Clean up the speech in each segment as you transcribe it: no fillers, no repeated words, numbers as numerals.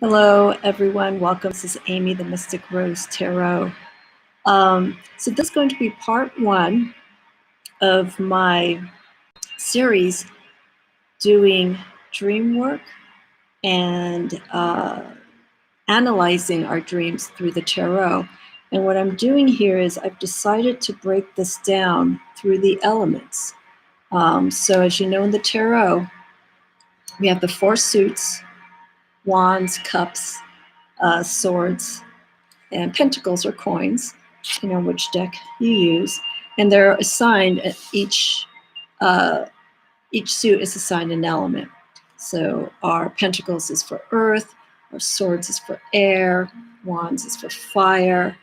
Hello, everyone. Welcome. This is Amy, the Mystic Rose Tarot. So this is going to be part one of my series doing dream work and analyzing our dreams through the tarot. And what I'm doing here is I've decided to break this down through the elements. So as you know in the tarot, we have the four suits: wands, cups, swords, and pentacles or coins, which deck you use, and they're assigned each suit is assigned an element. So our pentacles is for earth, our swords is for air, wands is for fire,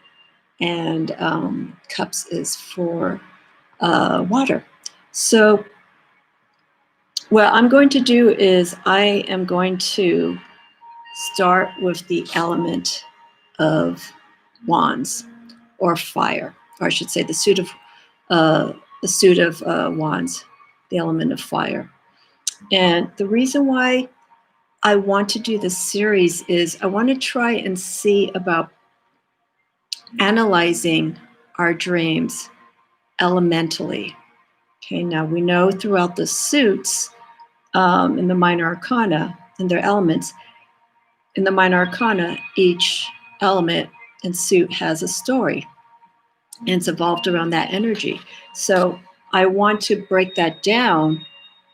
and cups is for water. So what I'm going to do is I am going to start with the element of wands, or fire, or I should say the suit of wands, the element of fire. And the reason why I want to do this series is I want to try and see about analyzing our dreams elementally. Okay, now we know throughout the suits in the minor arcana and their elements, in the minor arcana, each element and suit has a story, and it's evolved around that energy. So I want to break that down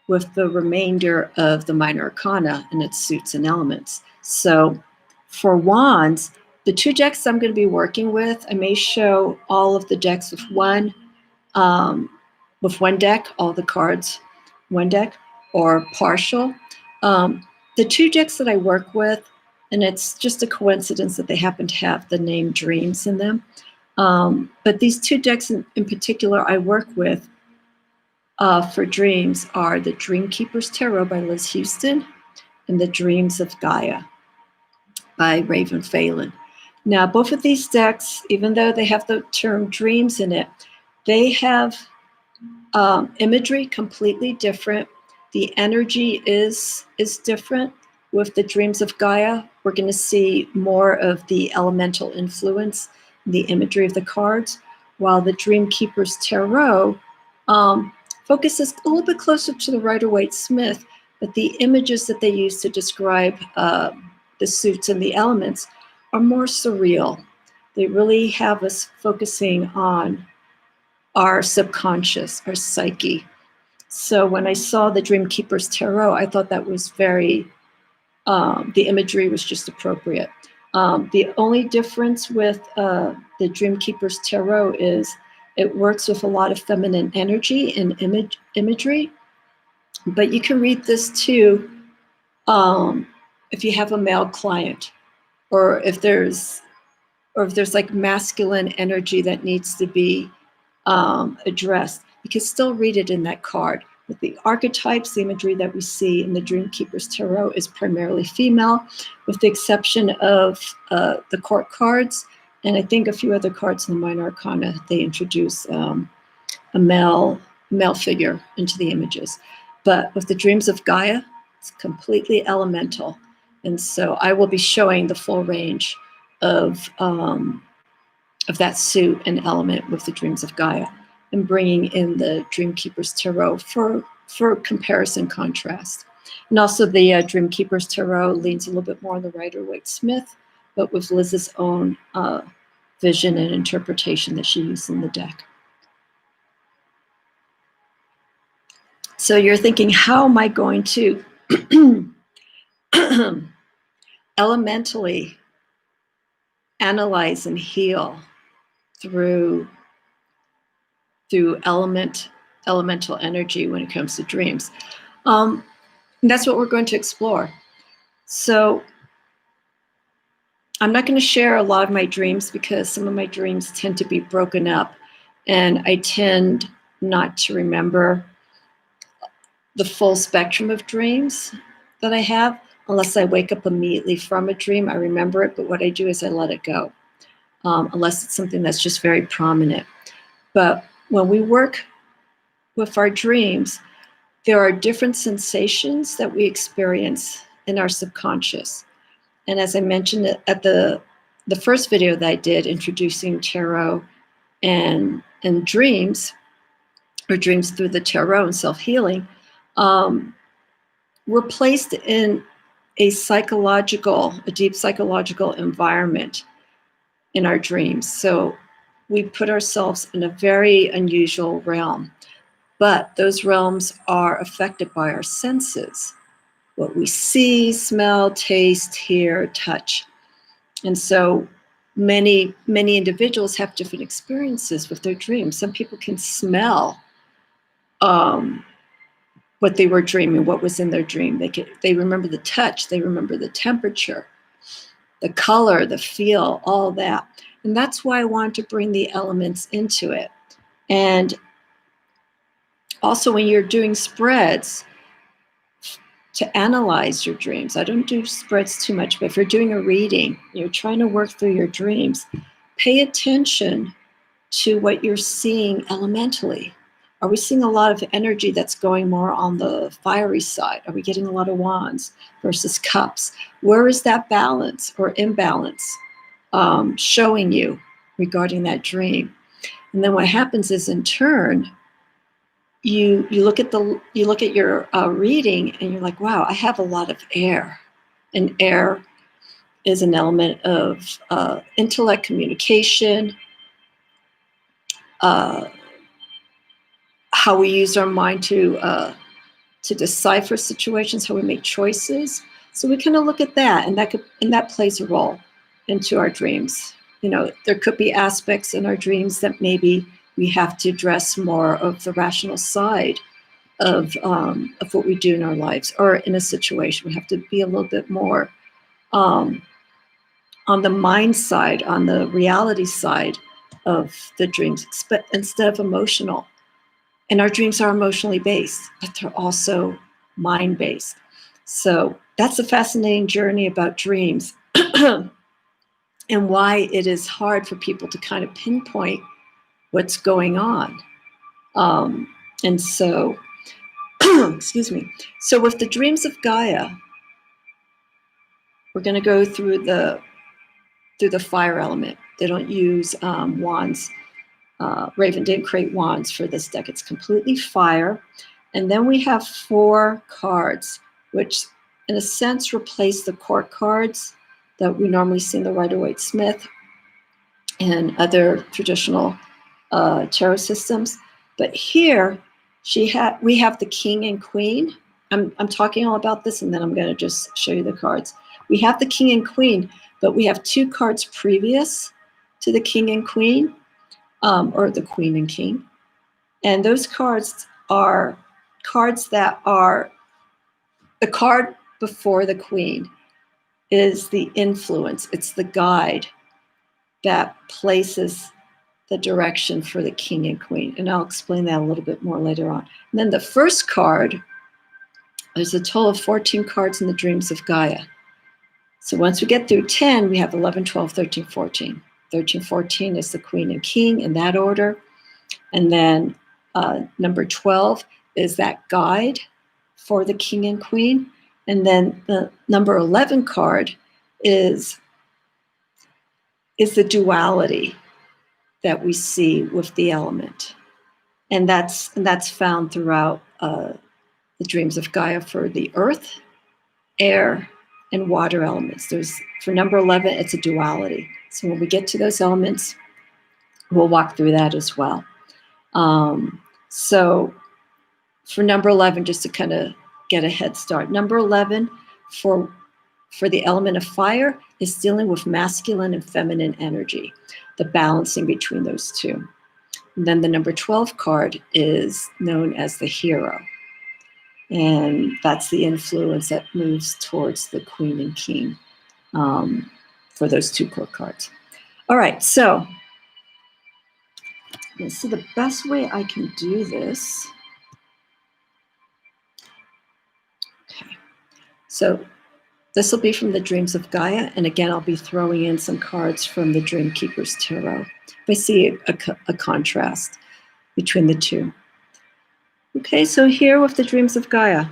with the remainder of the minor arcana and its suits and elements. So for wands, the two decks I'm going to be working with, I may show all of the decks with one deck, all the cards, one deck, or partial. The two decks that I work with, and it's just a coincidence that they happen to have the name Dreams in them. But these two decks in particular I work with for dreams are the Dreamkeepers Tarot by Liz Huston and the Dreams of Gaia by Ravynne Phelan. Now, both of these decks, even though they have the term dreams in it, they have imagery completely different. The energy is different. With the Dreams of Gaia, we're going to see more of the elemental influence, the imagery of the cards, while the Dreamkeepers Tarot focuses a little bit closer to the Rider-Waite-Smith, but the images that they use to describe the suits and the elements are more surreal. They really have us focusing on our subconscious, our psyche. So when I saw the Dreamkeepers Tarot, I thought that was very, the imagery was just appropriate. The only difference with the Dreamkeepers Tarot is it works with a lot of feminine energy and imagery, but you can read this too if you have a male client, or if there's like masculine energy that needs to be addressed. You can still read it in that card. With the archetypes, the imagery that we see in the Dreamkeepers Tarot is primarily female, with the exception of the court cards, and I think a few other cards in the minor arcana. They introduce a male figure into the images. But with the Dreams of Gaia, it's completely elemental. And so I will be showing the full range of that suit and element with the Dreams of Gaia, and bringing in the Dreamkeepers Tarot for comparison contrast. And also the Dreamkeepers Tarot leans a little bit more on the Rider-Waite-Smith, but with Liz's own vision and interpretation that she used in the deck. So you're thinking, how am I going to elementally analyze and heal through elemental energy when it comes to dreams? And that's what we're going to explore. So I'm not going to share a lot of my dreams because some of my dreams tend to be broken up, and I tend not to remember the full spectrum of dreams that I have unless I wake up immediately from a dream. I remember it, but what I do is I let it go, unless it's something that's just very prominent. But when we work with our dreams, there are different sensations that we experience in our subconscious. And as I mentioned at the first video that I did introducing tarot and dreams, or dreams through the tarot and self-healing, we're placed in a deep psychological environment in our dreams. So we put ourselves in a very unusual realm, but those realms are affected by our senses, what we see, smell, taste, hear, touch. And so many individuals have different experiences with their dreams. Some people can smell what they were dreaming, what was in their dream. They remember the touch, they remember the temperature, the color, the feel, all that. And that's why I wanted to bring the elements into it. And also when you're doing spreads, to analyze your dreams. I don't do spreads too much, but if you're doing a reading, you're trying to work through your dreams, pay attention to what you're seeing elementally. Are we seeing a lot of energy that's going more on the fiery side? Are we getting a lot of wands versus cups? Where is that balance or imbalance showing you regarding that dream? And then what happens is, in turn, you look at your reading and you're like, wow, I have a lot of air. And air is an element of intellect, communication, how we use our mind to decipher situations, how we make choices. So we kind of look at that, and that plays a role into our dreams. You know, there could be aspects in our dreams that maybe we have to address more of the rational side of what we do in our lives, or in a situation. We have to be a little bit more on the mind side, on the reality side of the dreams, instead of emotional. And our dreams are emotionally based, but they're also mind based. So that's a fascinating journey about dreams and why it is hard for people to kind of pinpoint what's going on. And so, excuse me. So with the dreams of Gaia, we're going to go through the fire element. They don't use wands. Ravynne didn't create wands for this deck. It's completely fire. And then we have 4 cards, which in a sense replace the court cards that we normally see in the Rider-Waite-Smith and other traditional tarot systems. But here we have the king and queen. I'm talking all about this, and then I'm going to just show you the cards. We have the king and queen, but we have 2 cards previous to the king and queen, or the queen and king. And those cards are cards that are, the card before the queen is the influence. It's the guide that places the direction for the king and queen. And I'll explain that a little bit more later on. And then the first card, there's a total of 14 cards in the dreams of Gaia. So once we get through 10, we have 11, 12, 13, 14. 13, 14 is the queen and king in that order. And then number 12 is that guide for the king and queen. And then the number 11 card is the duality that we see with the element. And that's found throughout the dreams of Gaia for the earth, air, and water elements. For number 11, it's a duality. So when we get to those elements, we'll walk through that as well. So for number 11, just to kind of get a head start, number 11 for the element of fire is dealing with masculine and feminine energy, the balancing between those two. And then the number 12 card is known as the hero. And that's the influence that moves towards the queen and king for those 2 core cards. All right, so let's see the best way I can do this. Okay, so this will be from the Dreams of Gaia. And again, I'll be throwing in some cards from the Dreamkeepers Tarot. I see a contrast between the two. Okay, so here with the Dreams of Gaia,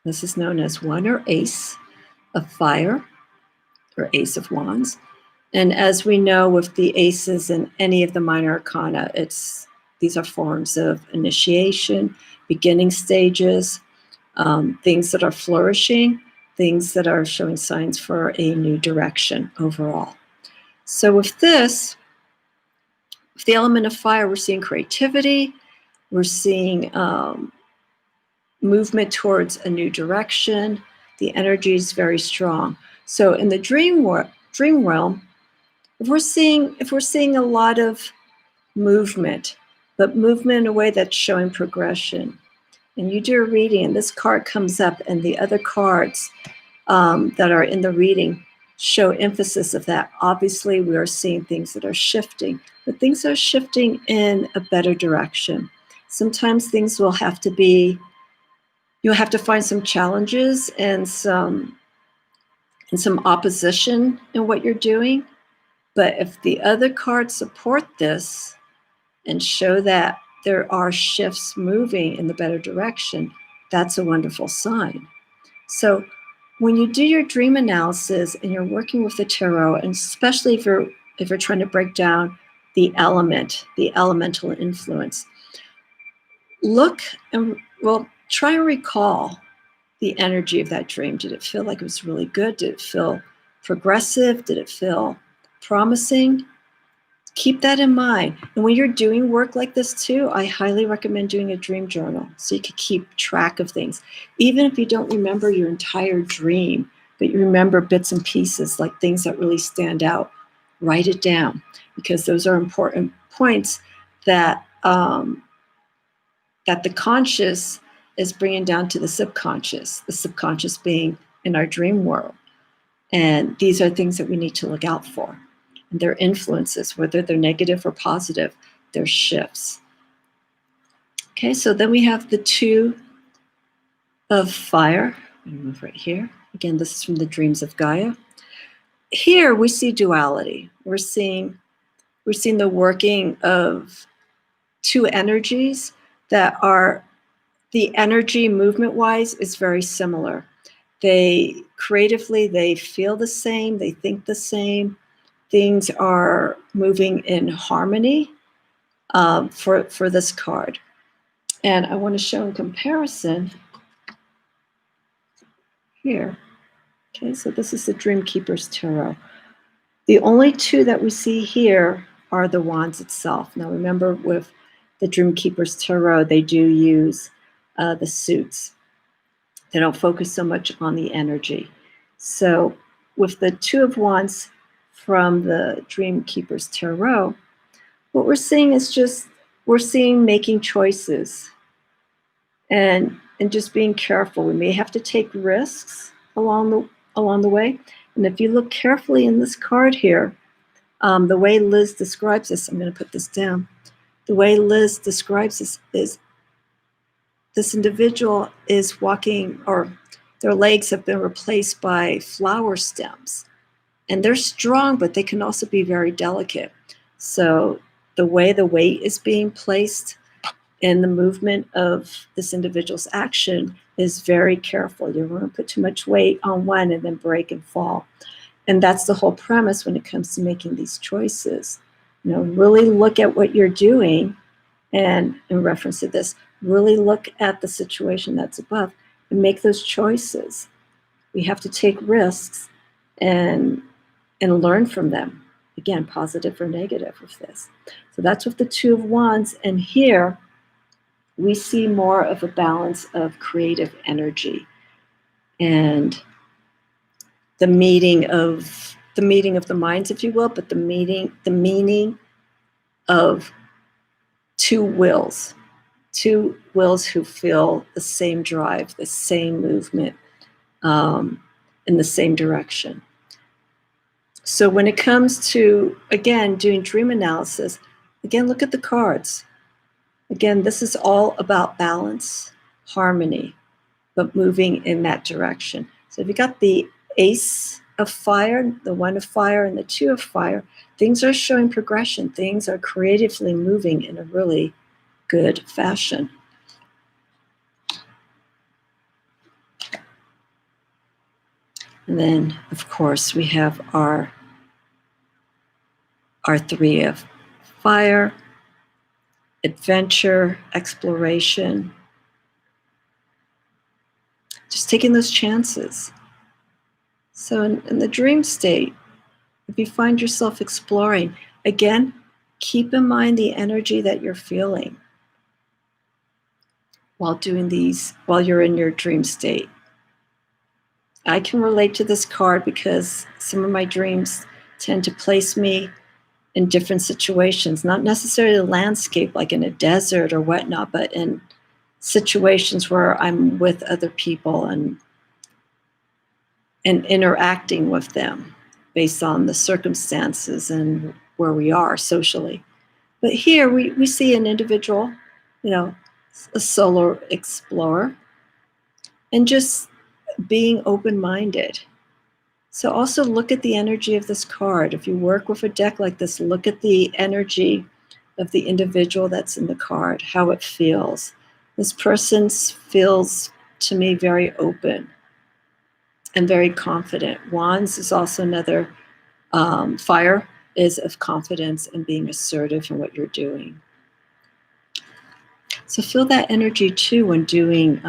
this is known as 1 or ace of fire, or Ace of Wands. And as we know with the aces in any of the minor arcana, these are forms of initiation, beginning stages, things that are flourishing, things that are showing signs for a new direction overall. So with this, with the element of fire, we're seeing creativity, we're seeing movement towards a new direction. The energy is very strong. So in the dream realm, if we're seeing a lot of movement, but movement in a way that's showing progression, and you do a reading and this card comes up and the other cards that are in the reading show emphasis of that. Obviously, we are seeing things that are shifting, but things are shifting in a better direction. Sometimes things will have to be, you'll have to find some challenges and some opposition in what you're doing. But if the other cards support this and show that there are shifts moving in the better direction, that's a wonderful sign. So when you do your dream analysis and you're working with the tarot, and especially if you're trying to break down the elemental influence, look and try and recall the energy of that dream. Did it feel like it was really good? Did it feel progressive? Did it feel promising? Keep that in mind. And when you're doing work like this too, I highly recommend doing a dream journal so you can keep track of things. Even if you don't remember your entire dream, but you remember bits and pieces, like things that really stand out, write it down, because those are important points that that the conscious is bringing down to the subconscious being in our dream world. And these are things that we need to look out for. And their influences, whether they're negative or positive, they're shifts. Okay, so then we have the Two of Fire. I'm going to move right here. Again, this is from the Dreams of Gaia. Here we see duality. We're seeing the working of two energies that are, the energy movement-wise is very similar. They creatively, they feel the same, they think the same. Things are moving in harmony for this card. And I want to show in comparison here. Okay, so this is the Dreamkeepers Tarot. The only two that we see here are the wands itself. Now remember, with the Dreamkeepers Tarot, they do use the suits. They don't focus so much on the energy. So with the Two of Wands from the Dreamkeepers Tarot, what we're seeing is we're seeing making choices and just being careful. We may have to take risks along the way. And if you look carefully in this card here, the way Liz describes this, I'm going to put this down. The way Liz describes this is this individual is walking, or their legs have been replaced by flower stems. And they're strong, but they can also be very delicate. So the way the weight is being placed in the movement of this individual's action is very careful. You don't want to put too much weight on one and then break and fall. And that's the whole premise when it comes to making these choices. You know, really look at what you're doing, and in reference to this, really look at the situation that's above and make those choices. We have to take risks and learn from them. Again, positive or negative with this. So that's with the Two of Wands. And here we see more of a balance of creative energy and the meeting of the minds, if you will, but the meaning of two wills who feel the same drive, the same movement, in the same direction. So when it comes to, again, doing dream analysis, again, look at the cards. Again, this is all about balance, harmony, but moving in that direction. So if you got the Ace of Fire, the One of Fire, and the Two of Fire, things are showing progression. Things are creatively moving in a really good fashion. And then, of course, we have our 3 of fire, adventure, exploration, just taking those chances. So in the dream state, if you find yourself exploring, again, keep in mind the energy that you're feeling while doing these, while you're in your dream state. I can relate to this card because some of my dreams tend to place me in different situations, not necessarily a landscape like in a desert or whatnot, but in situations where I'm with other people and interacting with them based on the circumstances and where we are socially. But here we see an individual, a solo explorer, and just being open-minded. So also look at the energy of this card. If you work with a deck like this, look at the energy of the individual that's in the card, how it feels. This person feels, to me, very open and very confident. Wands is also another, fire is of confidence and being assertive in what you're doing. So feel that energy too when doing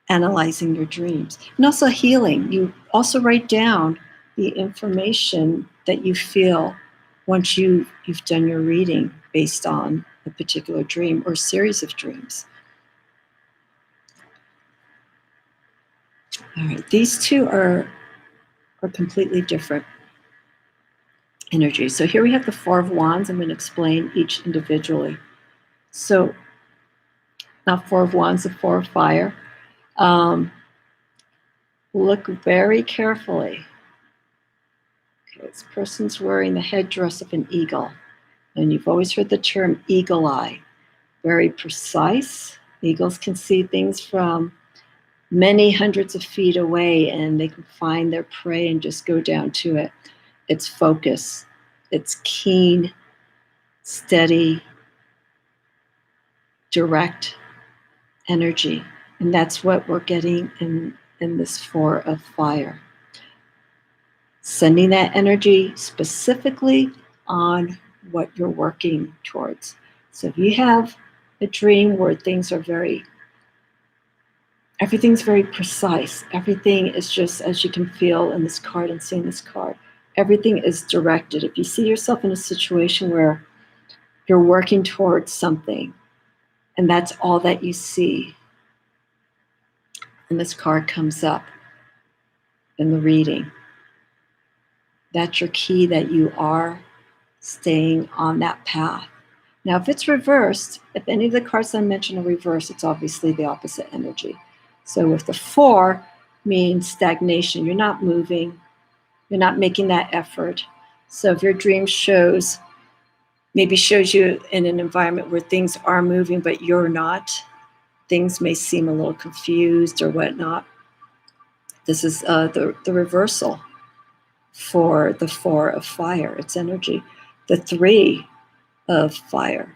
analyzing your dreams. And also healing. You also write down the information that you feel once you've done your reading based on a particular dream or series of dreams. All right, these two are completely different energies. So here we have the Four of Wands. I'm going to explain each individually. So now Four of Wands, the Four of Fire. Look very carefully. Okay, this person's wearing the headdress of an eagle. And you've always heard the term eagle eye. Very precise. Eagles can see things from many hundreds of feet away, and they can find their prey and just go down to it. It's focus. It's keen, steady, direct energy. And that's what we're getting in this Four of Fire. Sending that energy specifically on what you're working towards. So if you have a dream where everything's very precise, everything is just, as you can feel in this card and seeing this card, everything is directed. If you see yourself in a situation where you're working towards something and that's all that you see, and this card comes up in the reading, that's your key that you are staying on that path. Now, if it's reversed, if any of the cards I mentioned are reversed, it's obviously the opposite energy. So with the Four means stagnation. You're not moving. You're not making that effort. So if your dream shows you in an environment where things are moving, but you're not, things may seem a little confused or whatnot. This is the reversal for the Four of Fire. It's energy. The Three of Fire,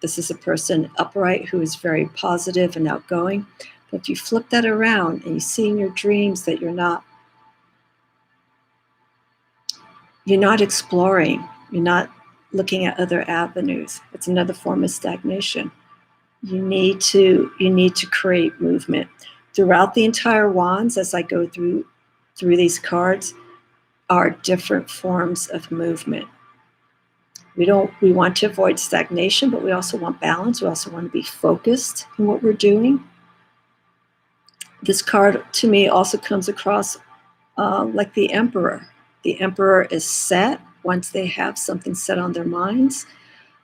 this is a person upright who is very positive and outgoing. But if you flip that around and you see in your dreams that you're not exploring, you're not looking at other avenues, it's another form of stagnation. You need to create movement. Throughout the entire wands, as I go through these cards, are different forms of movement. We want to avoid stagnation, but we also want balance. We also want to be focused in what we're doing. This card, to me, also comes across like the Emperor. The Emperor is set. Once they have something set on their minds,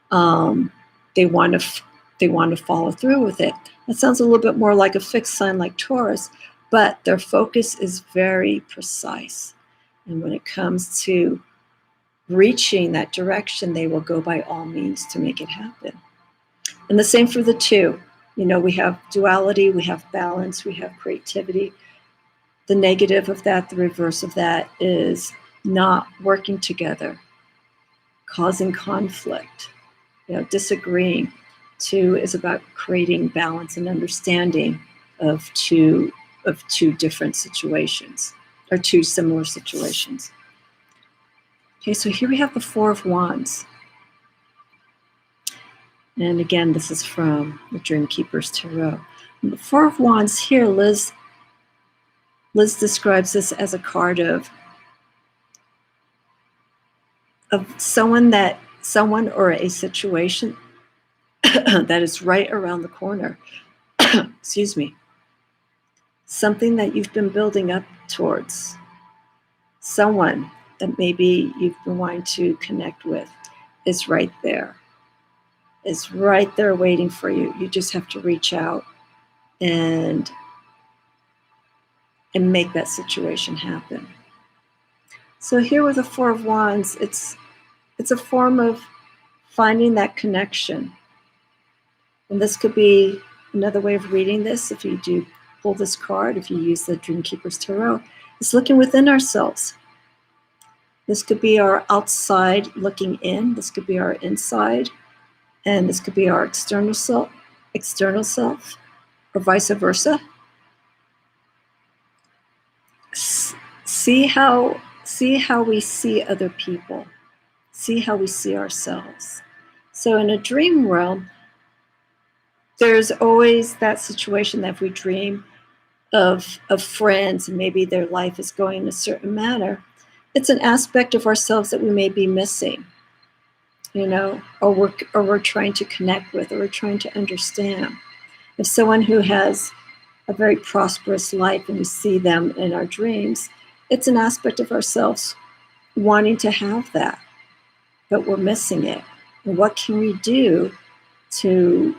they want to follow through with it. That sounds a little bit more like a fixed sign like Taurus, but their focus is very precise. And when it comes to reaching that direction, they will go by all means to make it happen. And the same for the Two. We have duality, we have balance, we have creativity. The negative of that, the reverse of that, is not working together, causing conflict, disagreeing. Two is about creating balance and understanding of two of two different situations or two similar situations. Okay, so here we have the Four of Wands. And again, this is from the Dreamkeepers Tarot. And the Four of Wands here, Liz describes this as a card of someone or a situation that is right around the corner. Excuse me. Something that you've been building up towards. Someone that maybe you've been wanting to connect with is right there. Is right there waiting for you. You just have to reach out and make that situation happen. So here with the Four of Wands, it's a form of finding that connection. And this could be another way of reading this. If you do pull this card, if you use the Dreamkeepers Tarot, it's looking within ourselves. This could be our outside looking in. This could be our inside. And this could be our external self, or vice versa. See how we see other people. See how we see ourselves. So in a dream realm, there's always that situation that if we dream of friends and maybe their life is going in a certain manner, it's an aspect of ourselves that we may be missing, or we're trying to connect with, or we're trying to understand. If someone who has a very prosperous life and we see them in our dreams, it's an aspect of ourselves wanting to have that, but we're missing it. And what can we do to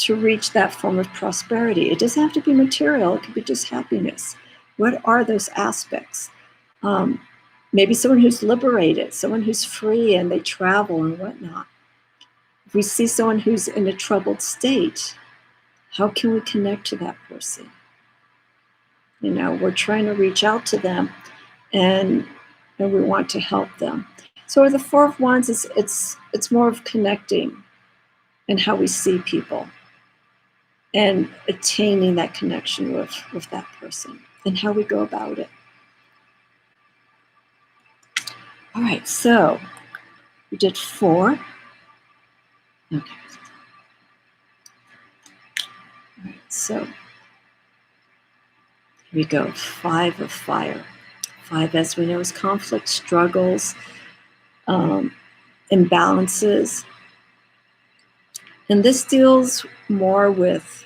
reach that form of prosperity? It doesn't have to be material. It could be just happiness. What are those aspects? Maybe someone who's liberated, someone who's free and they travel and whatnot. If we see someone who's in a troubled state, how can we connect to that person? We're trying to reach out to them and we want to help them. So the Four of Wands it's more of connecting and how we see people and attaining that connection with that person and how we go about it. All right, so we did 4. Okay. All right, so here we go. 5 of Fire. 5, as we know, is conflict, struggles, imbalances. And this deals more with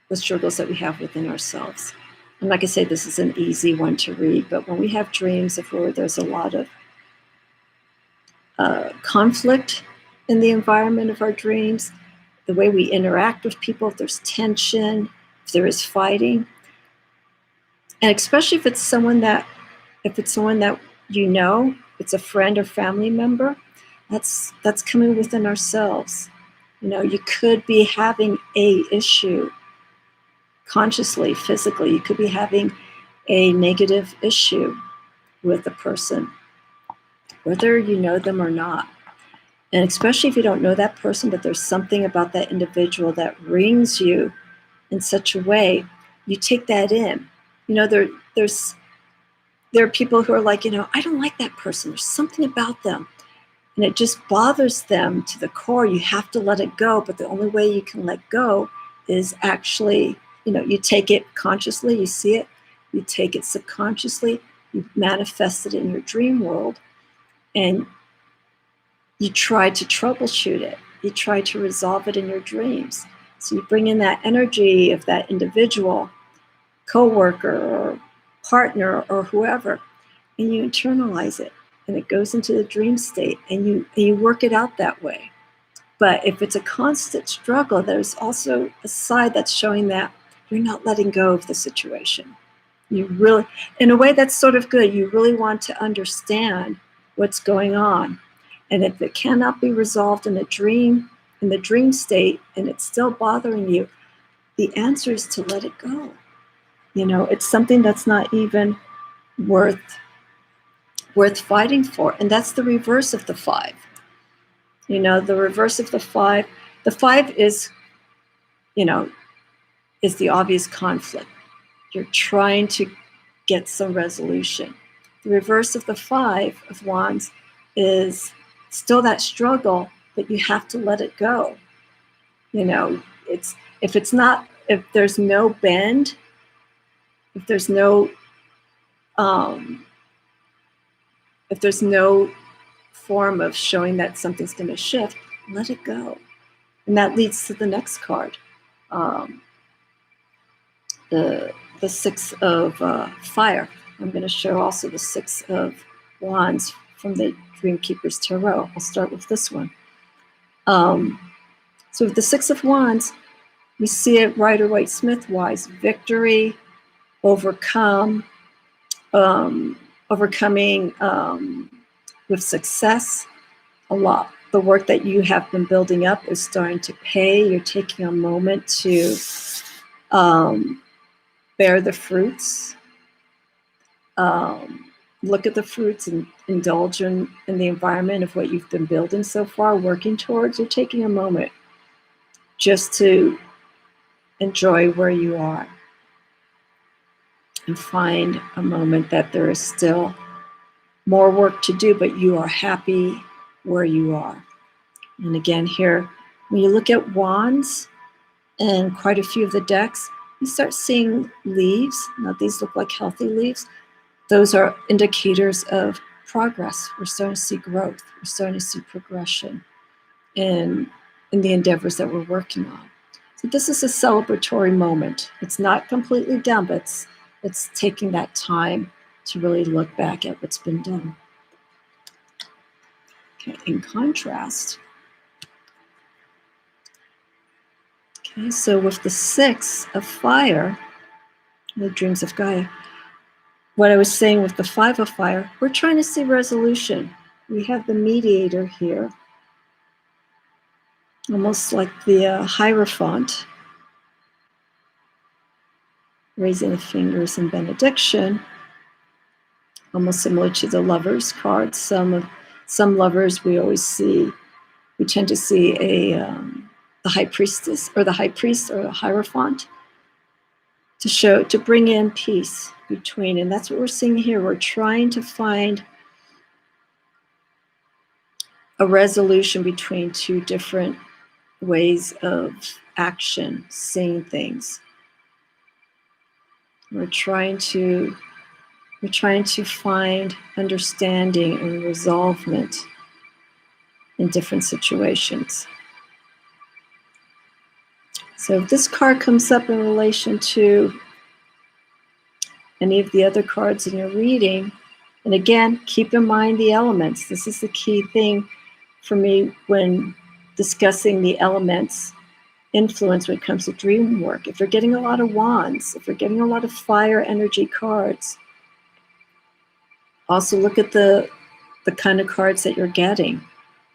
the struggles that we have within ourselves. I'm not going to say this is an easy one to read, but when we have dreams where there's a lot of conflict in the environment of our dreams, the way we interact with people, if there's tension, if there is fighting, and especially if it's someone that it's a friend or family member, that's coming within ourselves. You could be having a issue consciously, physically. You could be having a negative issue with a person, whether you know them or not. And especially if you don't know that person, but there's something about that individual that rings you in such a way, you take that in. There are people who are like, I don't like that person. There's something about them. And it just bothers them to the core. You have to let it go. But the only way you can let go is actually, you take it consciously, you see it, you take it subconsciously, you manifest it in your dream world, and you try to troubleshoot it. You try to resolve it in your dreams. So you bring in that energy of that individual, coworker or partner or whoever, and you internalize it, and it goes into the dream state, and you work it out that way. But if it's a constant struggle, there's also a side that's showing that you're not letting go of the situation. You really, in a way that's sort of good, you really want to understand what's going on. And if it cannot be resolved in the dream state, and it's still bothering you, the answer is to let it go. It's something that's not even worth fighting for. And that's the reverse of the 5. The reverse of the 5 is, is the obvious conflict. You're trying to get some resolution. The reverse of the 5 of Wands is still that struggle, but you have to let it go. You know, if there's no bend, if there's no form of showing that something's going to shift, let it go. And that leads to the next card, the 6 of fire. I'm going to show also the 6 of wands from the Dreamkeepers Tarot. I'll start with this one. So with the 6 of wands, we see it Rider-Waite-Smith wise: victory, overcoming with success. A lot. The work that you have been building up is starting to pay. You're taking a moment to bear the fruits. Look at the fruits and indulge in the environment of what you've been building so far, working towards. You're taking a moment just to enjoy where you are and find a moment that there is still more work to do, but you are happy where you are. And again, here, when you look at wands and quite a few of the decks, you start seeing leaves. Now, these look like healthy leaves. Those are indicators of progress. We're starting to see growth. We're starting to see progression in the endeavors that we're working on. So this is a celebratory moment. It's not completely done, but it's taking that time to really look back at what's been done. Okay, in contrast, okay, so with the 6 of fire, the dreams of Gaia, what I was saying with the 5 of fire, we're trying to see resolution. We have the mediator here, almost like the Hierophant, raising the fingers in benediction, almost similar to the Lovers card. Some lovers we tend to see the High Priestess or the High Priest or the Hierophant to bring in peace between, and that's what we're seeing here. We're trying to find a resolution between two different ways of action, seeing things. We're trying to find understanding and resolvement in different situations. So if this card comes up in relation to any of the other cards in your reading, and again, keep in mind the elements. This is the key thing for me when discussing the elements influence when it comes to dream work. If you're getting a lot of wands, if you're getting a lot of fire energy cards, also look at the kind of cards that you're getting.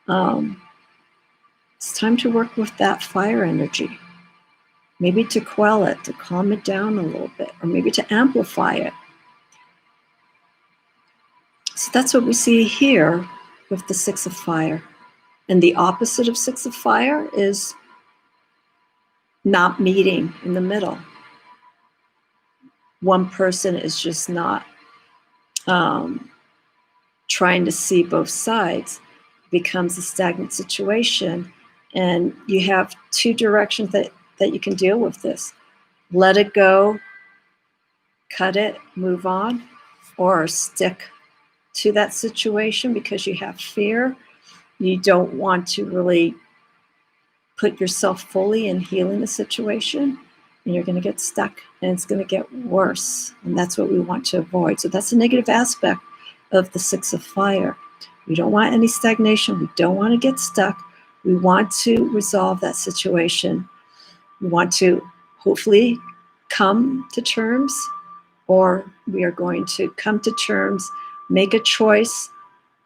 It's time to work with that fire energy. Maybe to quell it, to calm it down a little bit, or maybe to amplify it. So that's what we see here with the 6 of fire. And the opposite of 6 of fire is not meeting in the middle. One person is just not trying to see both sides. It becomes a stagnant situation. And you have two directions that you can deal with this. Let it go, cut it, move on, or stick to that situation because you have fear. You don't want to really put yourself fully in healing the situation, and you're going to get stuck and it's going to get worse. And that's what we want to avoid. So that's a negative aspect of the 6 of fire. We don't want any stagnation. We don't want to get stuck. We want to resolve that situation. We want to hopefully come to terms, or we are going to come to terms, make a choice,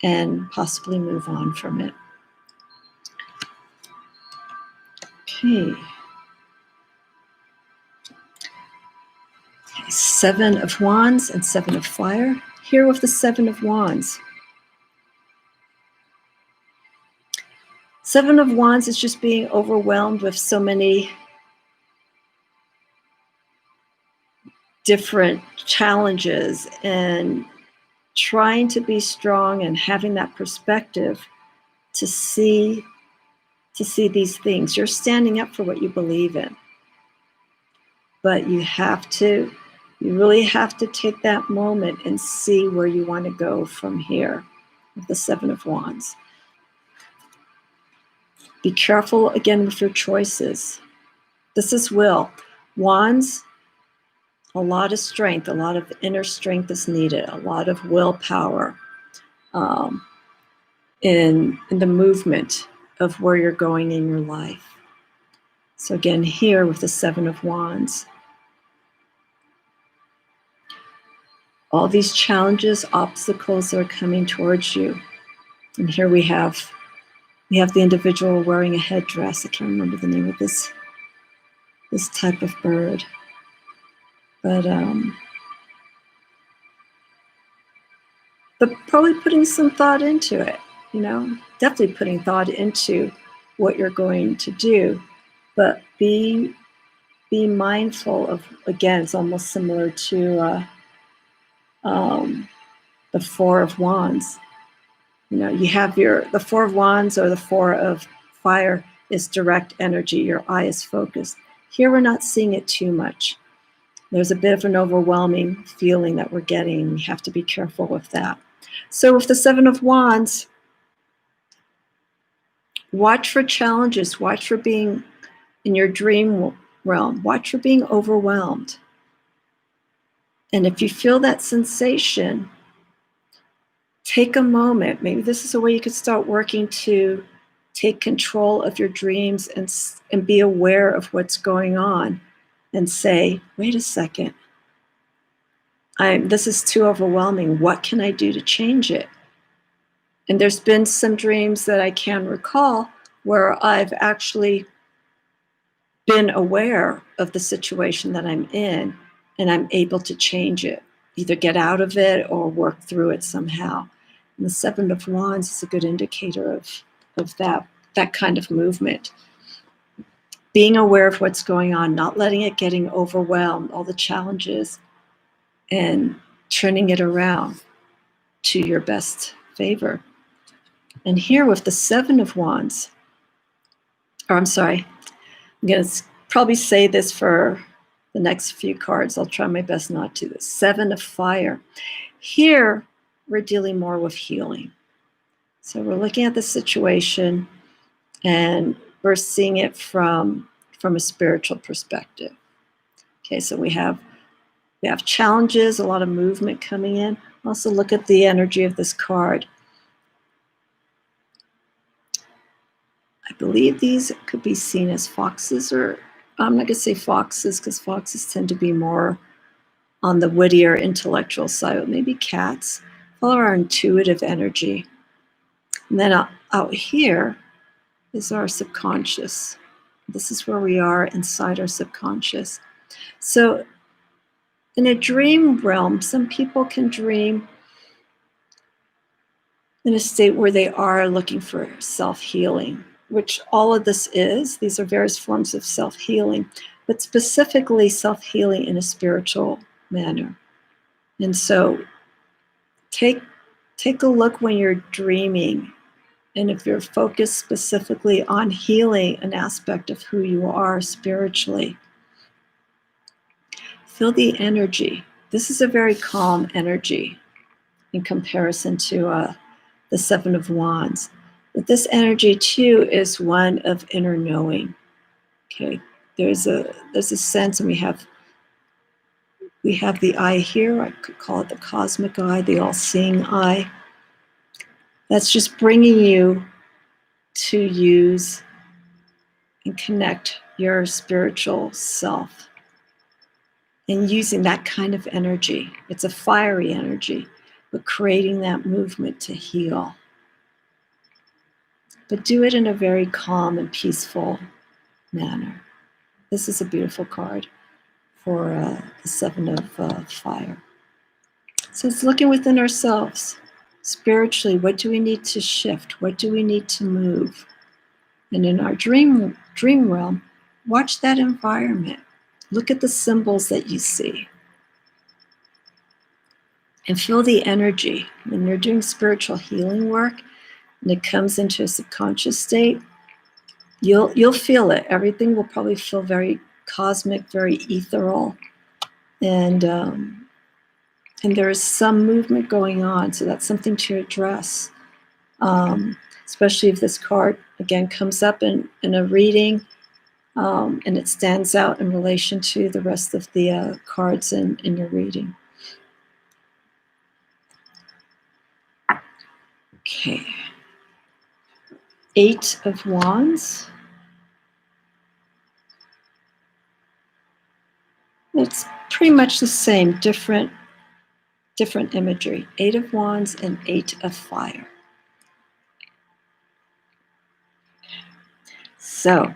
and possibly move on from it. Okay. 7 of wands and 7 of fire. Here with the 7 of wands. 7 of wands is just being overwhelmed with so many different challenges and trying to be strong and having that perspective to see these things. You're standing up for what you believe in. But you really have to take that moment and see where you want to go from here with the Seven of Wands. Be careful again with your choices. This is will. Wands, a lot of strength, a lot of inner strength is needed, a lot of willpower in the movement of where you're going in your life. So again, here with the Seven of Wands, all these challenges, obstacles are coming towards you. And here we have the individual wearing a headdress. I can't remember the name of this type of bird. But probably putting some thought into it, definitely putting thought into what you're going to do. But be mindful of, again, it's almost similar to the Four of Wands. You have the Four of Wands or the Four of Fire is direct energy. Your eye is focused. Here we're not seeing it too much. There's a bit of an overwhelming feeling that we're getting. We have to be careful with that. So with the Seven of Wands, watch for challenges. Watch for being in your dream realm. Watch for being overwhelmed. And if you feel that sensation, take a moment. Maybe this is a way you could start working to take control of your dreams and be aware of what's going on and say, wait a second, this is too overwhelming. What can I do to change it? And there's been some dreams that I can recall where I've actually been aware of the situation that I'm in and I'm able to change it, either get out of it or work through it somehow. And the Seven of Wands is a good indicator of that kind of movement. Being aware of what's going on, not letting it getting overwhelmed, all the challenges, and turning it around to your best favor. And here with the Seven of Wands, I'm going to probably say this for the next few cards. I'll try my best not to. The Seven of Fire. Here, we're dealing more with healing. So we're looking at the situation and we're seeing it from a spiritual perspective. Okay, so we have challenges, a lot of movement coming in. Also look at the energy of this card. I believe these could be seen as foxes, or I'm not going to say foxes because foxes tend to be more on the wittier intellectual side, but maybe cats. Follow our intuitive energy. And then out here is our subconscious. This is where we are inside our subconscious. So in a dream realm, some people can dream in a state where they are looking for self-healing, which all of this is. These are various forms of self-healing, but specifically self-healing in a spiritual manner. And so take a look when you're dreaming, and if you're focused specifically on healing an aspect of who you are spiritually, feel the energy. This is a very calm energy in comparison to the Seven of Wands. But this energy too is one of inner knowing. Okay, there's a sense, and we have the eye here. I could call it the cosmic eye, the all-seeing eye. That's just bringing you to use and connect your spiritual self, and using that kind of energy. It's a fiery energy, but creating that movement to heal. But do it in a very calm and peaceful manner. This is a beautiful card for the Seven of Fire. So it's looking within ourselves. Spiritually, what do we need to shift? What do we need to move? And in our dream realm, watch that environment. Look at the symbols that you see. and feel the energy. When you're doing spiritual healing work and it comes into a subconscious state, you'll feel it. Everything will probably feel very cosmic, very ethereal, and there is some movement going on. So that's something to address, especially if this card again comes up in a reading, and it stands out in relation to the rest of the cards in your reading. Okay. 8 of Wands. It's pretty much the same, different imagery. 8 of Wands and 8 of Fire. So,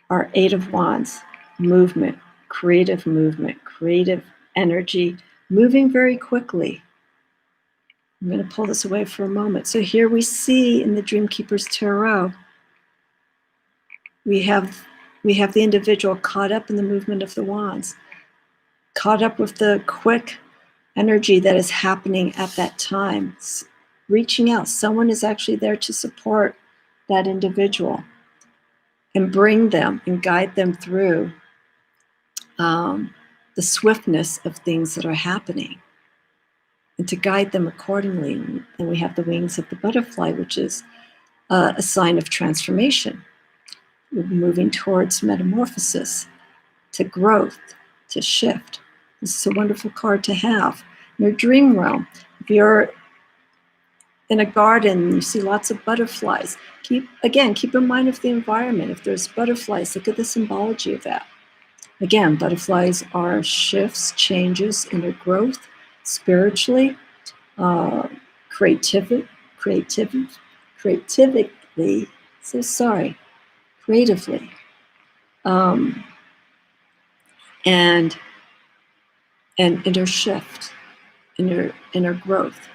our 8 of Wands, movement, creative energy, moving very quickly. I'm going to pull this away for a moment. So here we see in the Dreamkeepers Tarot, we have the individual caught up in the movement of the wands, caught up with the quick energy that is happening at that time, reaching out. Someone is actually there to support that individual and bring them and guide them through the swiftness of things that are happening, and to guide them accordingly. And we have the wings of the butterfly, which is a sign of transformation. We're moving towards metamorphosis, to growth, to shift. This is a wonderful card to have. In your dream realm, if you're in a garden, you see lots of butterflies. Keep in mind of the environment. If there's butterflies, look at the symbology of that. Again, butterflies are shifts, changes, inner growth, spiritually, creatively, and inner shift, inner growth.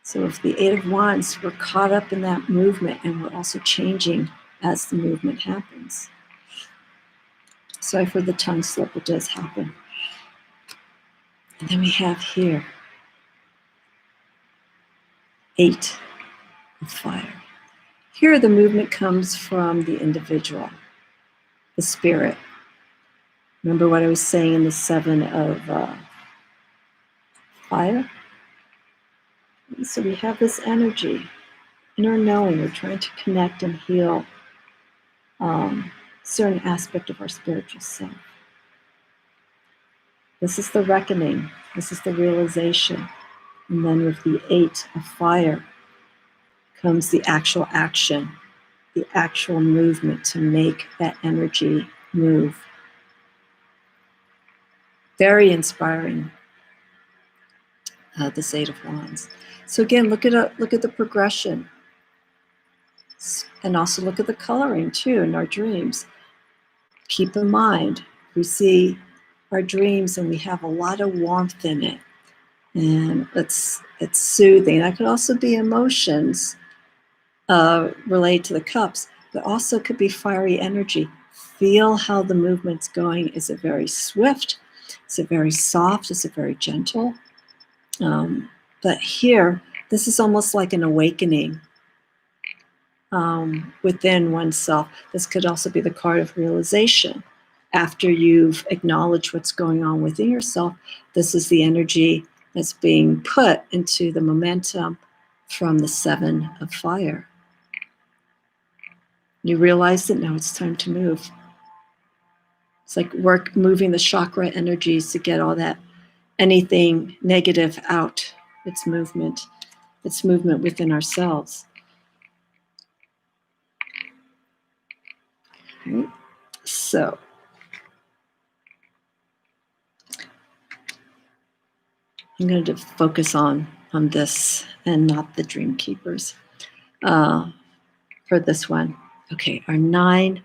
So if the 8 of Wands, we're caught up in that movement, and we're also changing as the movement happens. Sorry for the tongue slip, it does happen. And then we have here 8 of Fire. Here the movement comes from the individual, the spirit. Remember what I was saying in the 7 of Fire? So we have this energy, inner knowing. We're trying to connect and heal certain aspect of our spiritual self. This is the reckoning. This is the realization. And then with the 8 of Fire comes the actual action, the actual movement to make that energy move. Very inspiring, this 8 of Wands. So again, look at the progression, and also look at the coloring too in our dreams. Keep in mind, we see our dreams and we have a lot of warmth in it, and it's soothing. That could also be emotions related to the cups, but also could be fiery energy. Feel how the movement's going. Is it very swift? Is it very soft? Is it very gentle? But here, this is almost like an awakening within oneself. This could also be the card of realization. After you've acknowledged what's going on within yourself, this is the energy that's being put into the momentum from the 7 of Fire. You realize that now it's time to move. It's like moving the chakra energies to get all that, anything negative out. It's movement within ourselves. Okay. So I'm going to focus on this and not the Dreamkeepers for this one. Okay, our 9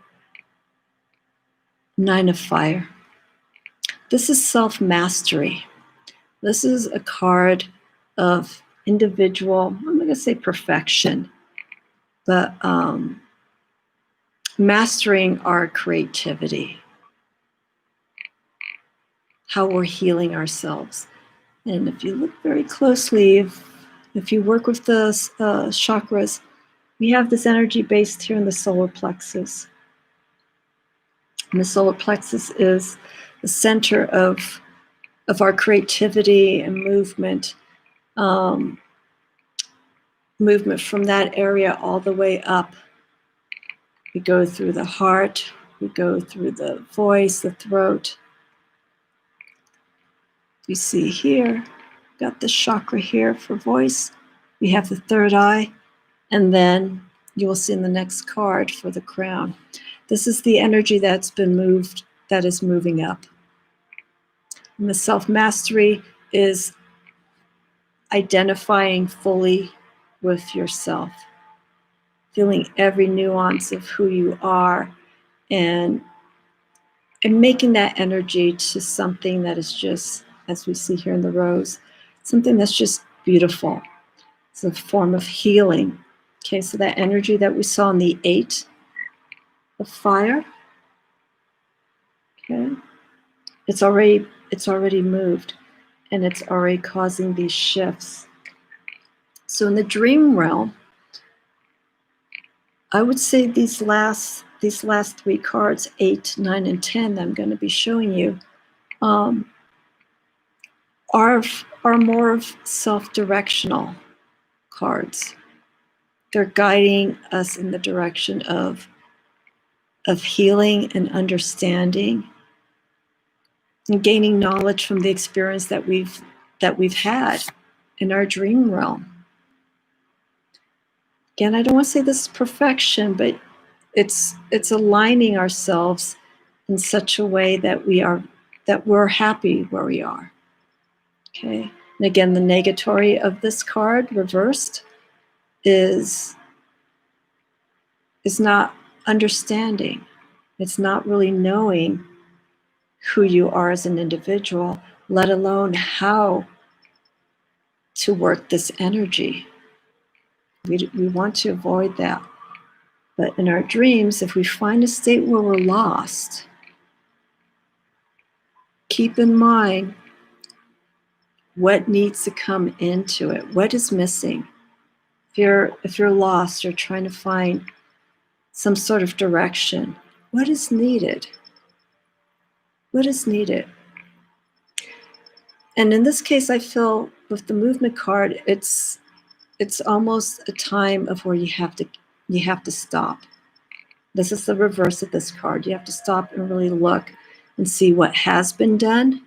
of Fire. This is self-mastery. This is a card of individual, I'm not going to say perfection, but mastering our creativity, how we're healing ourselves. And if you look very closely, if you work with the chakras, we have this energy based here in the solar plexus. And the solar plexus is the center of our creativity and movement. Movement from that area all the way up. We go through the heart, we go through the voice, the throat. You see here, got the chakra here for voice. We have the third eye, and then you will see in the next card for the crown. This is the energy that's been moved, that is moving up. And the self-mastery is identifying fully with yourself, feeling every nuance of who you are, and making that energy to something that is just, as we see here in the rose, something that's just beautiful. It's a form of healing. Okay, so that energy that we saw in the 8 of fire, okay, it's already moved, and it's already causing these shifts. So in the dream realm, I would say these last 3 cards, 8, 9, and 10, that I'm going to be showing you, are more of self-directional cards. They're guiding us in the direction of healing and understanding, and gaining knowledge from the experience that we've had in our dream realm. Again, I don't want to say this is perfection, but it's aligning ourselves in such a way that we're happy where we are. Okay. And again, the negatory of this card reversed is not understanding. It's not really knowing who you are as an individual, let alone how to work this energy. We want to avoid that. But in our dreams, if we find a state where we're lost, keep in mind what needs to come into it. What is missing? If you're lost, you're trying to find some sort of direction. What is needed? What is needed? And in this case, I feel with the movement card, it's almost a time of where you have to stop. This is the reverse of this card. You have to stop and really look and see what has been done,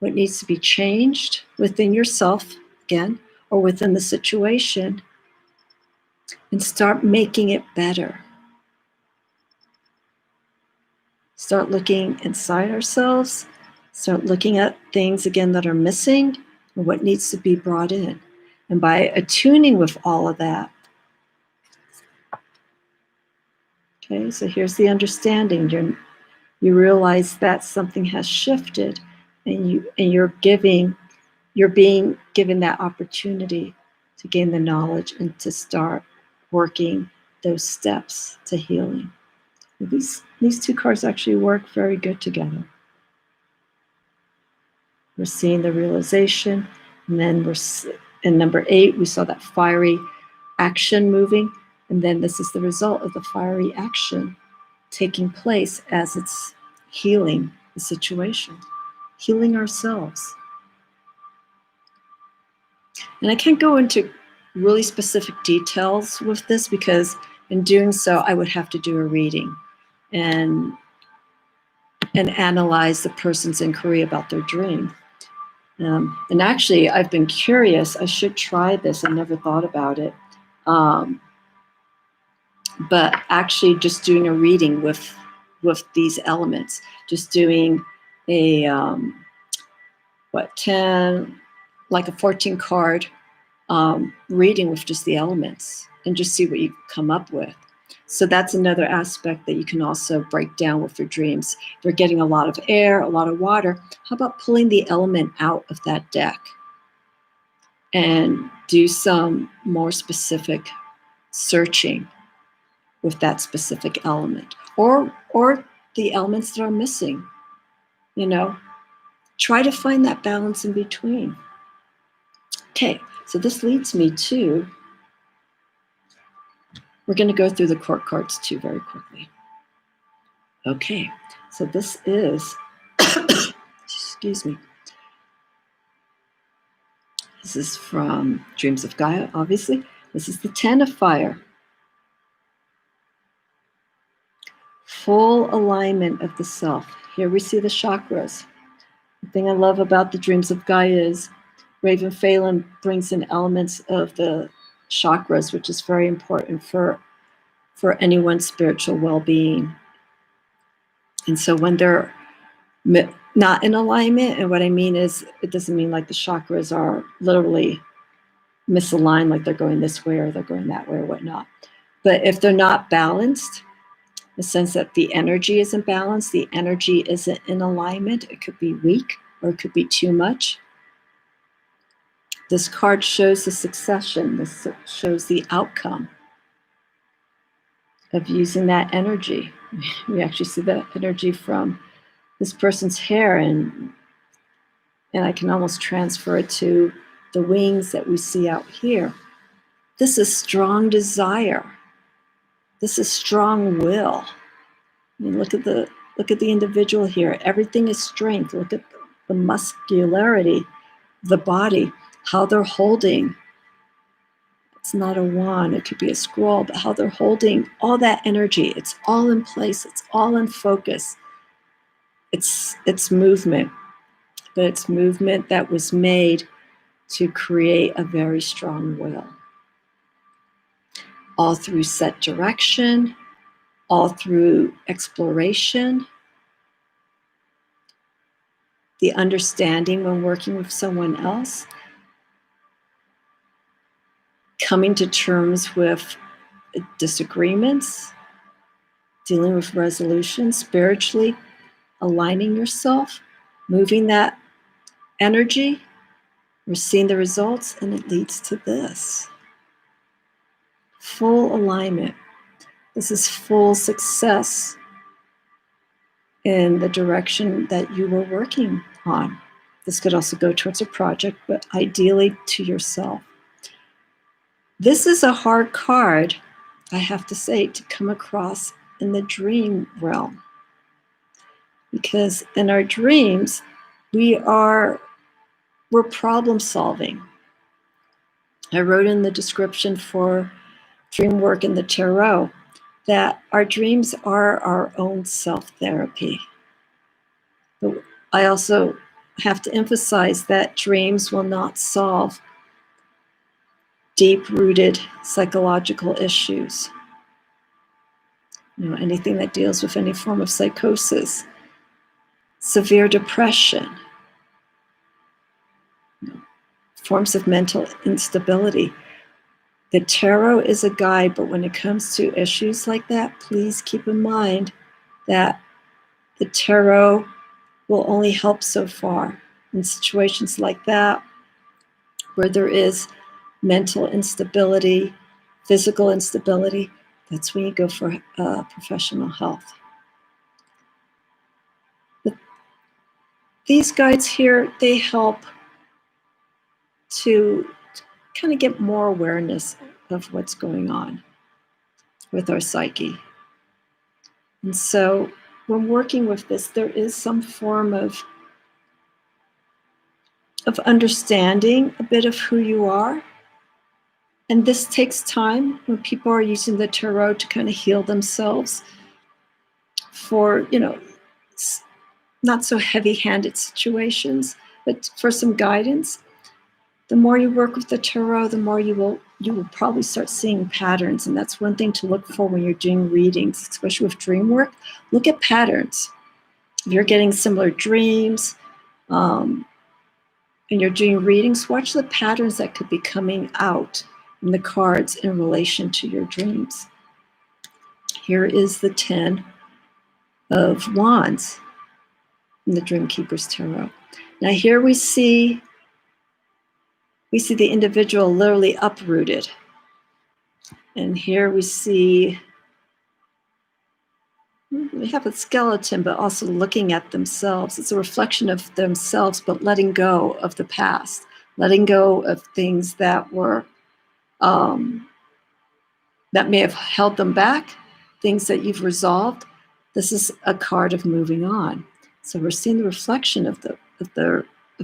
what needs to be changed within yourself, again, or within the situation, and start making it better. Start looking inside ourselves, start looking at things again that are missing and what needs to be brought in. And by attuning with all of that, okay, so here's the understanding. You realize that something has shifted, and you're being given that opportunity to gain the knowledge and to start working those steps to healing. These 2 cards actually work very good together. We're seeing the realization, and then in number 8, we saw that fiery action moving, and then this is the result of the fiery action taking place as it's healing the situation, healing ourselves. And I can't go into really specific details with this, because in doing so, I would have to do a reading and analyze the person's inquiry about their dream. And actually, I've been curious. I should try this. I never thought about it. But actually just doing a reading with these elements, just doing a 10, like a 14 card reading with just the elements, and just see what you come up with. So that's another aspect that you can also break down with your dreams. If you're getting a lot of air, a lot of water, how about pulling the element out of that deck and do some more specific searching with that specific element, or the elements that are missing. Try to find that balance in between. Okay, so this leads me to, we're going to go through the court cards too very quickly. Okay, so this is, excuse me, this is from Dreams of Gaia, obviously. This is the 10 of Fire. Full alignment of the self. Here we see the chakras. The thing I love about the Dreams of Gaia is Ravynne Phelan brings in elements of the chakras, which is very important for anyone's spiritual well-being. And so when they're not in alignment, and what I mean is, it doesn't mean like the chakras are literally misaligned, like they're going this way or they're going that way or whatnot. But if they're not balanced, the sense that the energy isn't balanced, the energy isn't in alignment, it could be weak or it could be too much. This card shows the succession. This shows the outcome of using that energy. We actually see that energy from this person's hair, and I can almost transfer it to the wings that we see out here. This is strong desire. This is strong will. I mean, look at the individual here. Everything is strength. Look at the muscularity of the body, how they're holding. It's not a wand, it could be a scroll, but how they're holding all that energy. It's all in place. It's all in focus. It's movement, but it's movement that was made to create a very strong will. All through set direction, all through exploration, the understanding when working with someone else, coming to terms with disagreements, dealing with resolution, spiritually aligning yourself, moving that energy. We're seeing the results, and it leads to this. Full alignment. This is full success in the direction that you were working on. This could also go towards a project, but ideally to yourself. This is a hard card, I have to say, to come across in the dream realm. Because in our dreams, we're problem solving. I wrote in the description for Dreamwork in the Tarot that our dreams are our own self-therapy. But I also have to emphasize that dreams will not solve deep-rooted psychological issues. Anything that deals with any form of psychosis, severe depression, forms of mental instability. The tarot is a guide, but when it comes to issues like that, please keep in mind that the tarot will only help so far. In situations like that, where there is mental instability, physical instability, that's when you go for professional help. But these guides here, they help to kind of get more awareness of what's going on with our psyche. And so when working with this, there is some form of understanding a bit of who you are. And this takes time when people are using the tarot to kind of heal themselves for, not so heavy-handed situations, but for some guidance. The more you work with the tarot, the more you will probably start seeing patterns. And that's one thing to look for when you're doing readings, especially with dream work. Look at patterns. If you're getting similar dreams, and you're doing readings, watch the patterns that could be coming out in the cards in relation to your dreams. Here is the 10 of Wands in the Dreamkeepers Tarot. Now here we see the individual literally uprooted. And here we have a skeleton, but also looking at themselves. It's a reflection of themselves, but letting go of the past, letting go of things that were that may have held them back, things that you've resolved. This is a card of moving on. So we're seeing the reflection of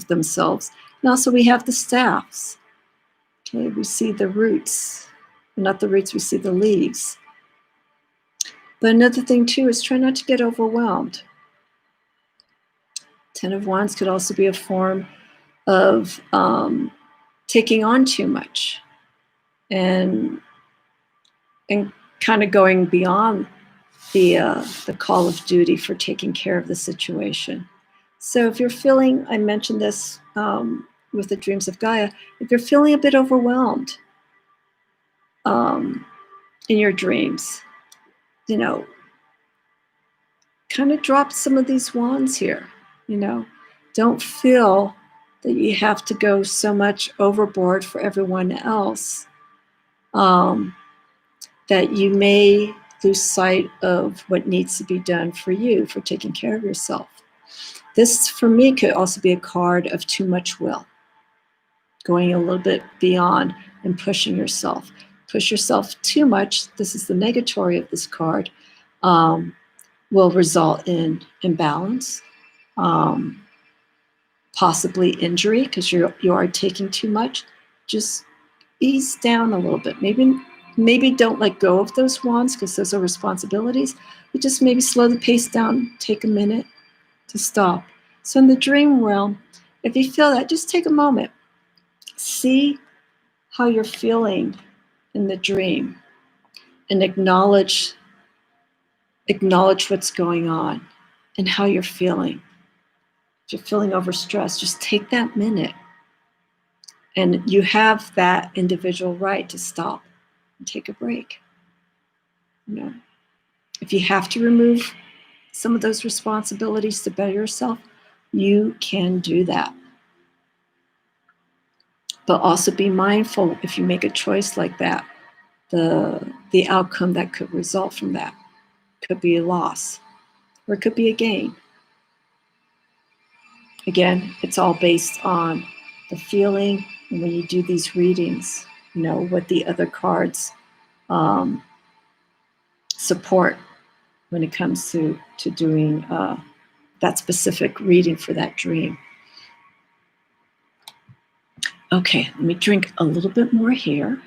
themselves. And also we have the staffs. Okay, we see the roots. Not the roots, we see the leaves. But another thing too is try not to get overwhelmed. 10 of Wands could also be a form of taking on too much and kind of going beyond the call of duty for taking care of the situation. So if you're feeling, I mentioned this with the dreams of Gaia, if you're feeling a bit overwhelmed in your dreams, you know, kind of drop some of these wands here, you know. Don't feel that you have to go so much overboard for everyone else that you may lose sight of what needs to be done for you, for taking care of yourself. This, for me, could also be a card of too much will, going a little bit beyond and pushing yourself. Push yourself too much, this is the negatory of this card, will result in imbalance, possibly injury, because you are taking too much. Just ease down a little bit. Maybe don't let go of those wands, because those are responsibilities. But just maybe slow the pace down, take a minute to stop. So in the dream realm, if you feel that, just take a moment. See how you're feeling in the dream and acknowledge what's going on and how you're feeling. If you're feeling overstressed, just take that minute. And you have that individual right to stop and take a break. You know, if you have to remove some of those responsibilities to better yourself, you can do that. But also be mindful if you make a choice like that, the outcome that could result from that could be a loss or it could be a gain. Again, it's all based on the feeling, and when you do these readings, you know, what the other cards support when it comes to doing that specific reading for that dream. Okay, let me drink a little bit more here.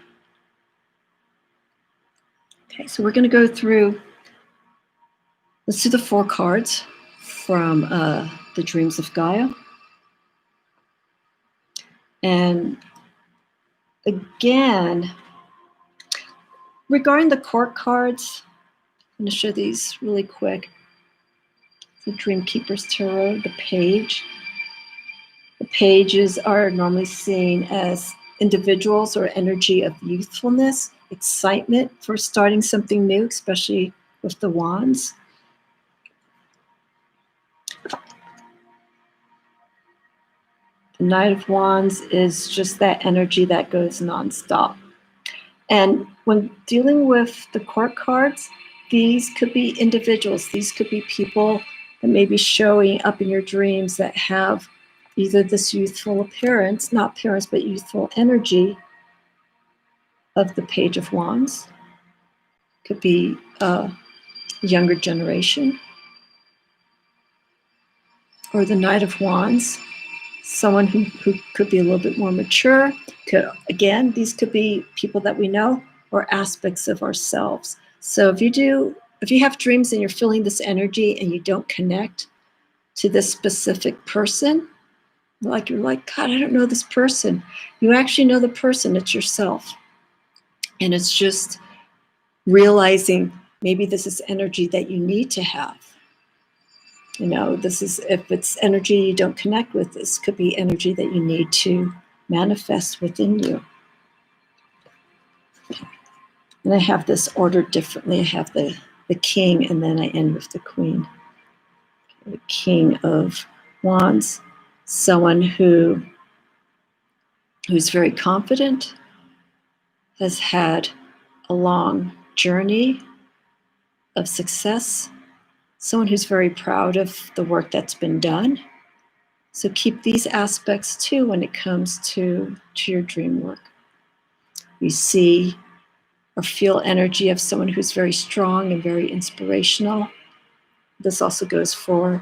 Okay, so we're going to go through, let's do the 4 cards from the Dreams of Gaia. And again, regarding the court cards, I'm going to show these really quick. The Dreamkeepers Tarot, the page. The pages are normally seen as individuals or energy of youthfulness, excitement for starting something new, especially with the wands. The Knight of Wands is just that energy that goes nonstop. And when dealing with the court cards, these could be individuals. These could be people that may be showing up in your dreams that have either this youthful appearance, not appearance, but youthful energy of the Page of Wands. Could be a younger generation. Or the Knight of Wands, someone who could be a little bit more mature. Again, these could be people that we know or aspects of ourselves. So if you have dreams and you're feeling this energy and you don't connect to this specific person, you're like, God, I don't know this person. You actually know the person, it's yourself. And it's just realizing maybe this is energy that you need to have. You know, this is, if it's energy you don't connect with, this could be energy that you need to manifest within you. And I have this ordered differently. I have the King, and then I end with the Queen. The King of Wands, someone who's very confident, has had a long journey of success, someone who's very proud of the work that's been done, So keep these aspects too when it comes to your dream work. We see or feel energy of someone who's very strong and very inspirational. This also goes for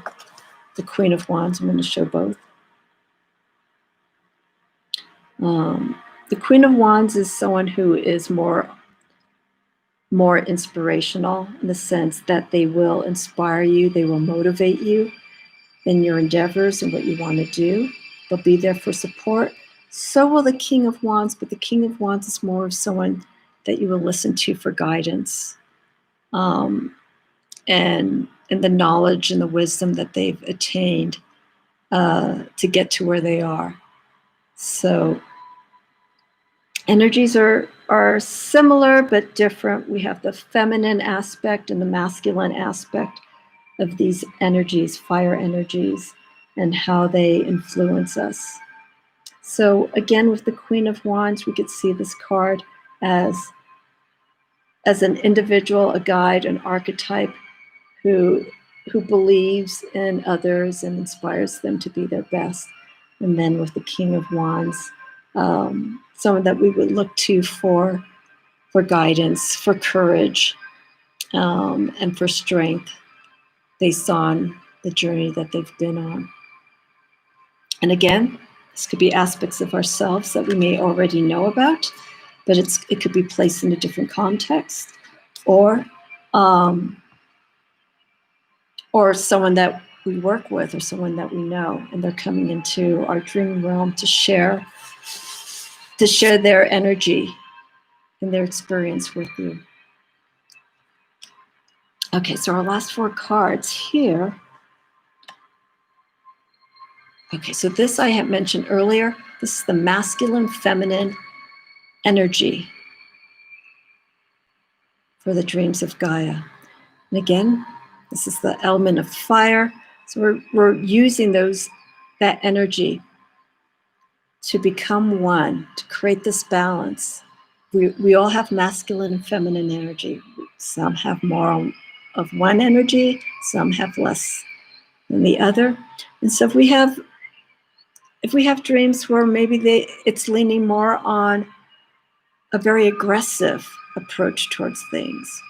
the Queen of Wands. I'm going to show both. The Queen of Wands is someone who is more inspirational in the sense that they will inspire you, they will motivate you in your endeavors and what you want to do. They'll be there for support. So will the King of Wands, but the King of Wands is more of someone that you will listen to for guidance, and the knowledge and the wisdom that they've attained to get to where they are. So energies are similar but different. We have the feminine aspect and the masculine aspect of these energies, fire energies, and how they influence us. So again, with the Queen of Wands, we could see this card as an individual, a guide, an archetype who believes in others and inspires them to be their best. And then with the King of Wands, someone that we would look to for guidance, for courage, and for strength based on the journey that they've been on. And again, this could be aspects of ourselves that we may already know about, but it could be placed in a different context, or someone that we work with or someone that we know, and they're coming into our dream realm to share their energy and their experience with you. Okay, so our last 4 cards here. Okay, so this I had mentioned earlier. This is the masculine, feminine energy for the dreams of Gaia. And again, this is the element of fire. So we're using that energy to become one, to create this balance. We all have masculine and feminine energy. Some have more of one energy, some have less than the other. And so if we have dreams where maybe it's leaning more on a very aggressive approach towards things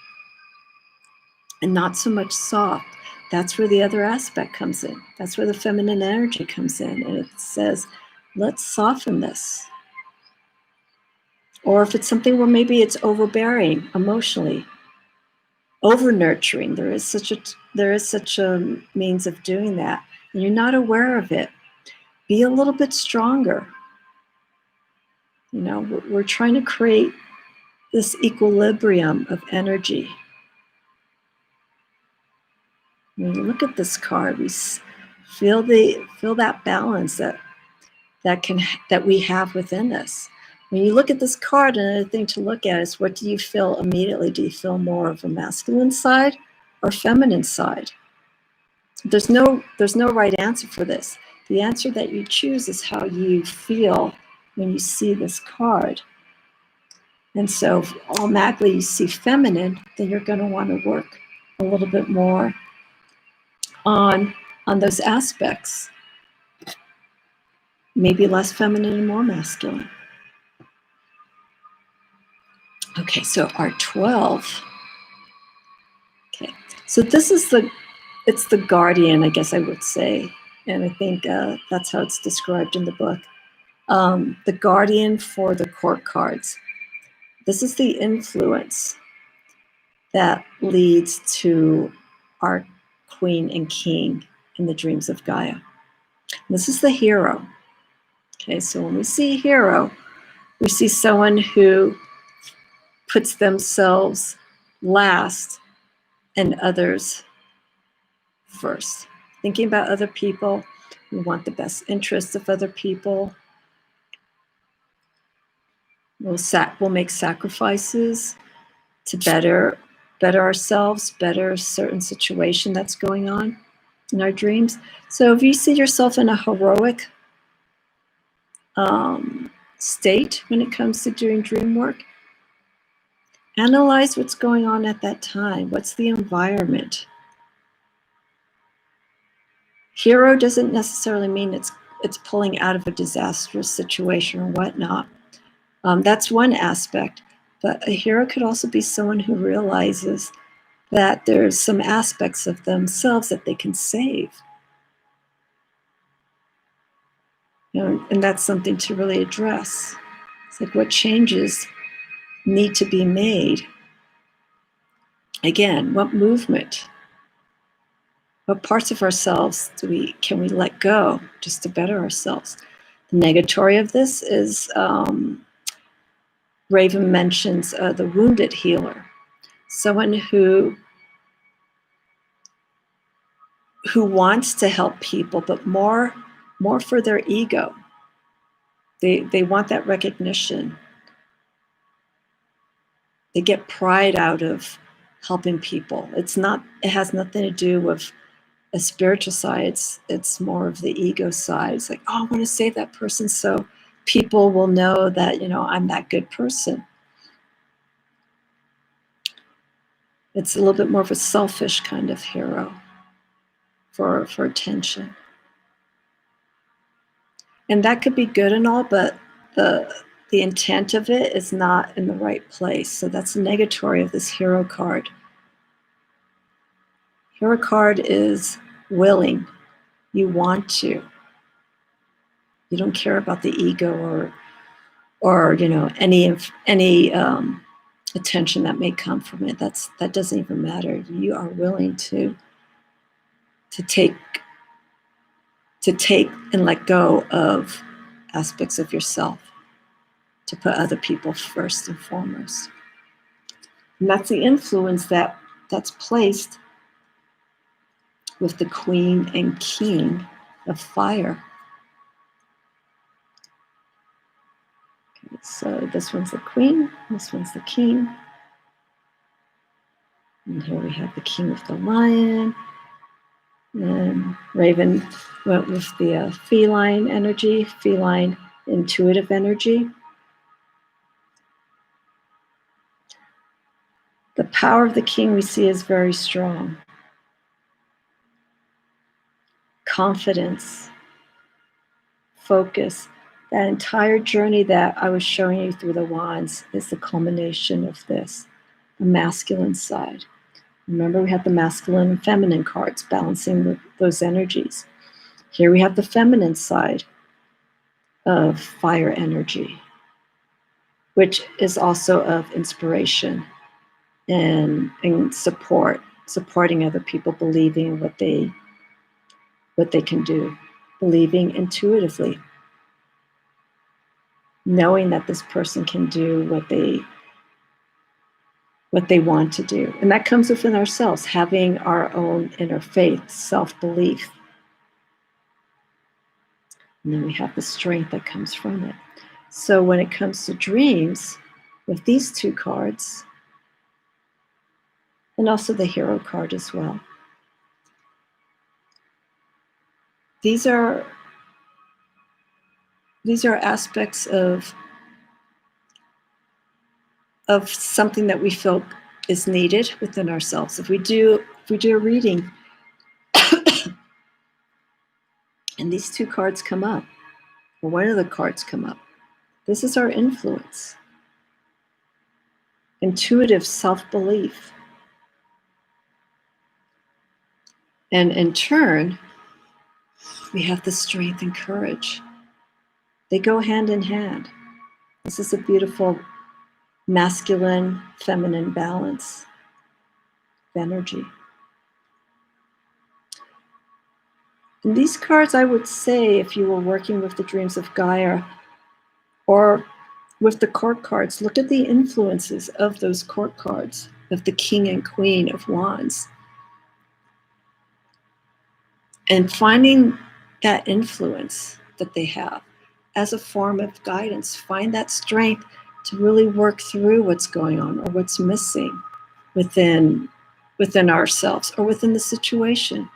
and not so much soft, that's where the other aspect comes in. That's where the feminine energy comes in, and it says, let's soften this. Or if it's something where maybe it's overbearing emotionally, over nurturing, there is such a means of doing that, and you're not aware of it. Be a little bit stronger. You know, we're trying to create this equilibrium of energy. When you look at this card, we feel that balance that we have within us. When you look at this card, another thing to look at is, what do you feel immediately? Do you feel more of a masculine side or feminine side? There's no right answer for this. The answer that you choose is how you feel when you see this card. And so if automatically you see feminine, then you're going to want to work a little bit more on those aspects. Maybe less feminine and more masculine. Okay, so our 12. Okay, so this is it's the guardian, I guess I would say. And I think that's how it's described in the book. The guardian for the court cards. This is the influence that leads to our queen and king in the dreams of Gaia. And this is the hero. Okay, so when we see hero, we see someone who puts themselves last and others first. Thinking about other people, we want the best interests of other people. We'll make sacrifices to better ourselves, better a certain situation that's going on in our dreams. So if you see yourself in a heroic state when it comes to doing dream work, analyze what's going on at that time. What's the environment? Hero doesn't necessarily mean it's pulling out of a disastrous situation or whatnot. That's one aspect. But a hero could also be someone who realizes that there's some aspects of themselves that they can save. And that's something to really address. It's like, what changes need to be made? Again, what movement? What parts of ourselves can we let go just to better ourselves? The negatory of this is Ravynne mentions the wounded healer, someone who wants to help people, but more for their ego. They want that recognition. They get pride out of helping people. It has nothing to do with a spiritual side. It's more of the ego side. It's like, oh, I want to save that person so people will know that, I'm that good person. It's a little bit more of a selfish kind of hero for attention. And that could be good and all, but the intent of it is not in the right place. So that's the negatory of this hero card. Hero card is willing. You want to. You don't care about the ego or any attention that may come from it. That doesn't even matter. You are willing to take and let go of aspects of yourself, to put other people first and foremost. And that's the influence that's placed with the Queen and King of Fire. Okay, so this one's the Queen, this one's the King. And here we have the King with the Lion. And Ravynne went with the feline energy, feline intuitive energy. The power of the King we see is very strong. Confidence, focus. That entire journey that I was showing you through the wands is the culmination of this, the masculine side. Remember, we had the masculine and feminine cards balancing those energies. Here we have the feminine side of fire energy, which is also of inspiration and supporting other people, believing what they can do, believing intuitively, knowing that this person can do what they want to do. And that comes within ourselves, having our own inner faith, self-belief. And then we have the strength that comes from it. So when it comes to dreams, with these two cards, and also the hero card as well, these are aspects of something that we feel is needed within ourselves. If we do a reading and these two cards come up, or one of the cards come up, this is our influence. Intuitive self-belief. And in turn, we have the strength and courage. They go hand in hand. This is a beautiful masculine, feminine balance of energy. And these cards, I would say, if you were working with the dreams of Gaia or with the court cards, look at the influences of those court cards, of the King and Queen of Wands. And finding that influence that they have as a form of guidance, find that strength to really work through what's going on or what's missing within ourselves or within the situation.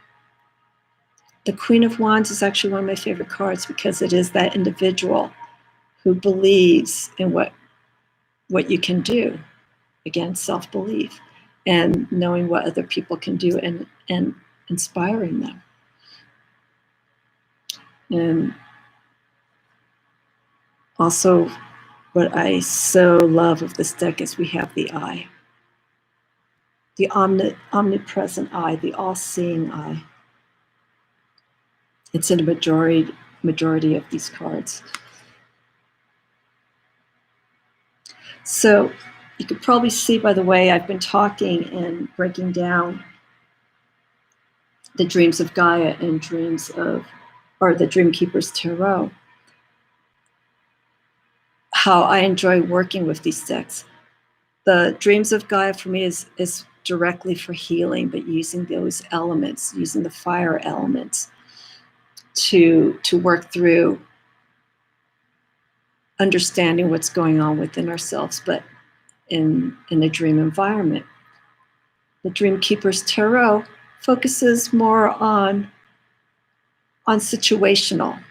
The Queen of Wands is actually one of my favorite cards because it is that individual who believes in what you can do. Again, self-belief and knowing what other people can do and inspiring them. And also, what I so love of this deck is we have the eye, the omnipresent eye, the all-seeing eye. It's in a majority of these cards. So you could probably see by the way I've been talking and breaking down the dreams of Gaia and the Dreamkeepers Tarot, how I enjoy working with these decks. The dreams of Gaia for me is directly for healing, but using those elements, using the fire elements to work through understanding what's going on within ourselves, but in a dream environment. The Dreamkeepers Tarot focuses more on situational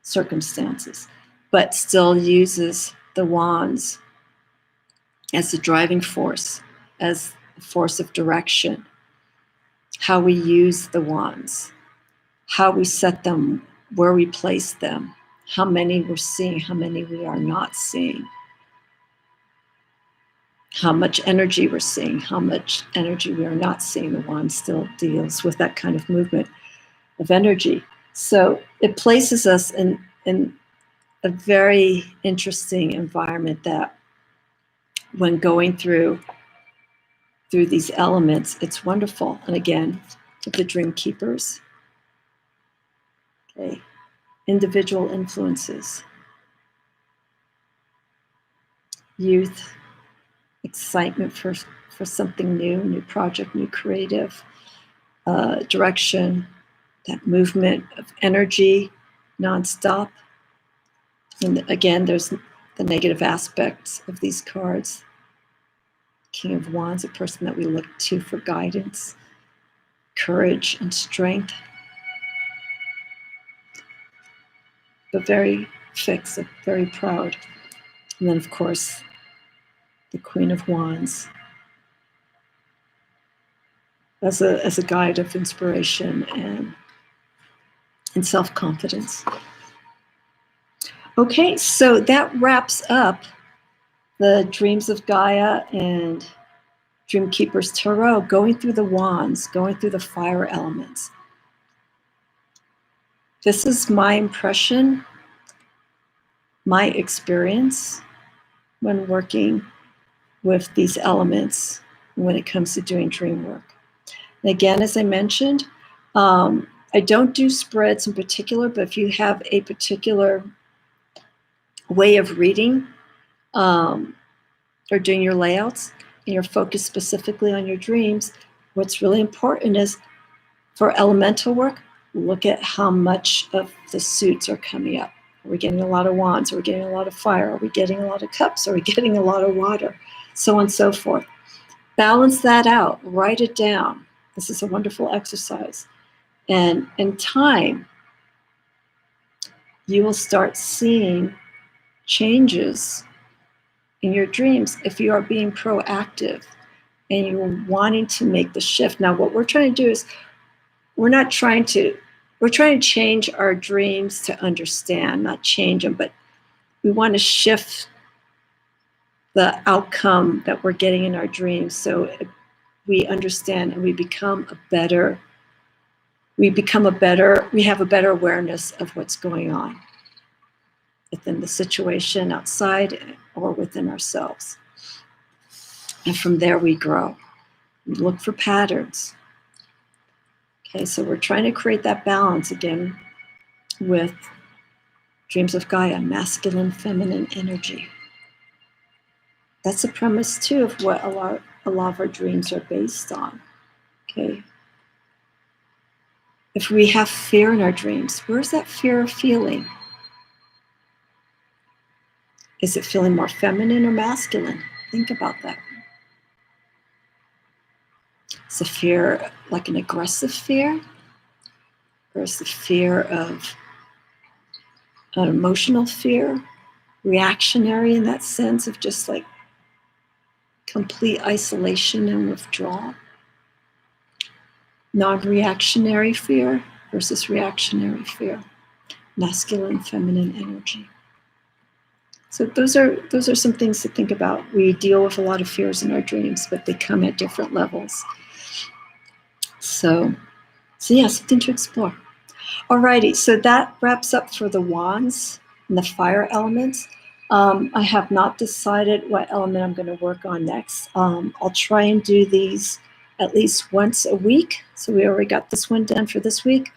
circumstances, but still uses the wands as the driving force, as a force of direction, how we use the wands, how we set them, where we place them, how many we're seeing, how many we are not seeing, how much energy we're seeing, how much energy we are not seeing. The wand still deals with that kind of movement of energy. So it places us in a very interesting environment that when going through these elements, it's wonderful. And again, the Dream Keepers, okay, individual influences, youth, excitement for something new project, new creative direction, that movement of energy, nonstop. And again, there's the negative aspects of these cards. King of Wands, a person that we look to for guidance, courage, and strength, but very fixed, very proud. And then, of course, the Queen of Wands as a guide of inspiration and self-confidence. Okay, so that wraps up the Dreams of Gaia and Dreamkeepers Tarot, going through the wands, going through the fire elements. This is my impression, my experience when working with these elements when it comes to doing dream work. And again, as I mentioned, I don't do spreads in particular, but if you have a particular way of reading or doing your layouts and you're focused specifically on your dreams, what's really important is for elemental work, look at how much of the suits are coming up. Are we getting a lot of wands? Are we getting a lot of fire? Are we getting a lot of cups? Are we getting a lot of water? So on and so forth. Balance that out. Write it down. This is a wonderful exercise. And in time, you will start seeing changes in your dreams if you are being proactive and you're wanting to make the shift. Now, what we're trying to do is we're trying to change our dreams to understand, not change them, but we want to shift the outcome that we're getting in our dreams so we understand and we have a better awareness of what's going on within the situation outside or within ourselves. And from there we grow. We look for patterns. Okay, so we're trying to create that balance again with Dreams of Gaia, masculine, feminine energy. That's the premise too of what a lot of our dreams are based on. Okay. If we have fear in our dreams, where's that fear feeling? Is it feeling more feminine or masculine? Think about that. Is the fear like an aggressive fear? Or is the fear of an emotional fear? Reactionary in that sense of just like complete isolation and withdrawal? Non-reactionary fear versus reactionary fear. masculine, feminine energy. So those are some things to think about. We deal with a lot of fears in our dreams, but they come at different levels. So yeah, something to explore. Alrighty, so that wraps up for the wands and the fire elements. I have not decided what element I'm going to work on next. I'll try and do these at least once a week. So we already got this one done for this week.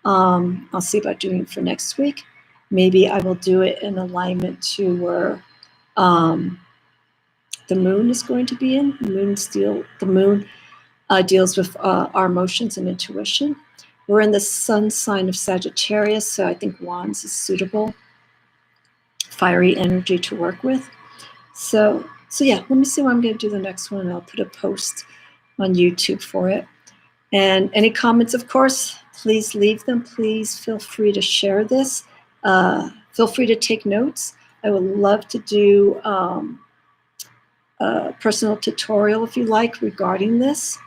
I'll see about doing it for next week. Maybe I will do it in alignment to where the moon is going to be in. The moon deals with our emotions and intuition. We're in the sun sign of Sagittarius, so I think wands is suitable, fiery energy to work with. So yeah, let me see what I'm going to do the next one. I'll put a post on YouTube for it. And any comments, of course, please leave them. Please feel free to share this. Feel free to take notes. I would love to do a personal tutorial, if you like, regarding this.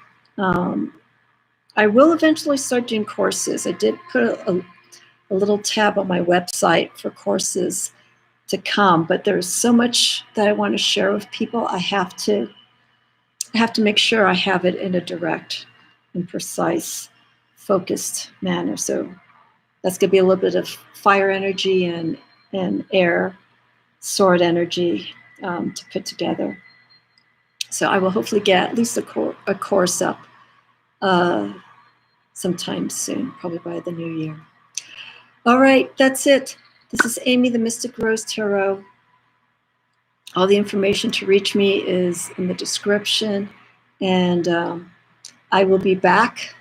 I will eventually start doing courses. I did put a little tab on my website for courses to come, but there's so much that I want to share with people. I have to make sure I have it in a direct and precise, focused manner. So that's going to be a little bit of fire energy and air, sword energy to put together. So I will hopefully get at least a course up sometime soon, probably by the new year. All right, that's it. This is Amy, the Mystic Rose Tarot. All the information to reach me is in the description, and I will be back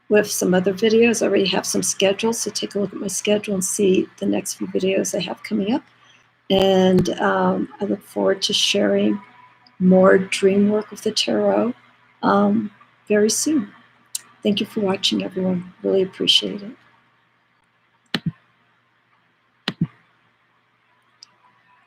with some other videos. I already have some scheduled, so take a look at my schedule and see the next few videos I have coming up. And I look forward to sharing more dream work with the tarot very soon. Thank you for watching, everyone. Really appreciate it.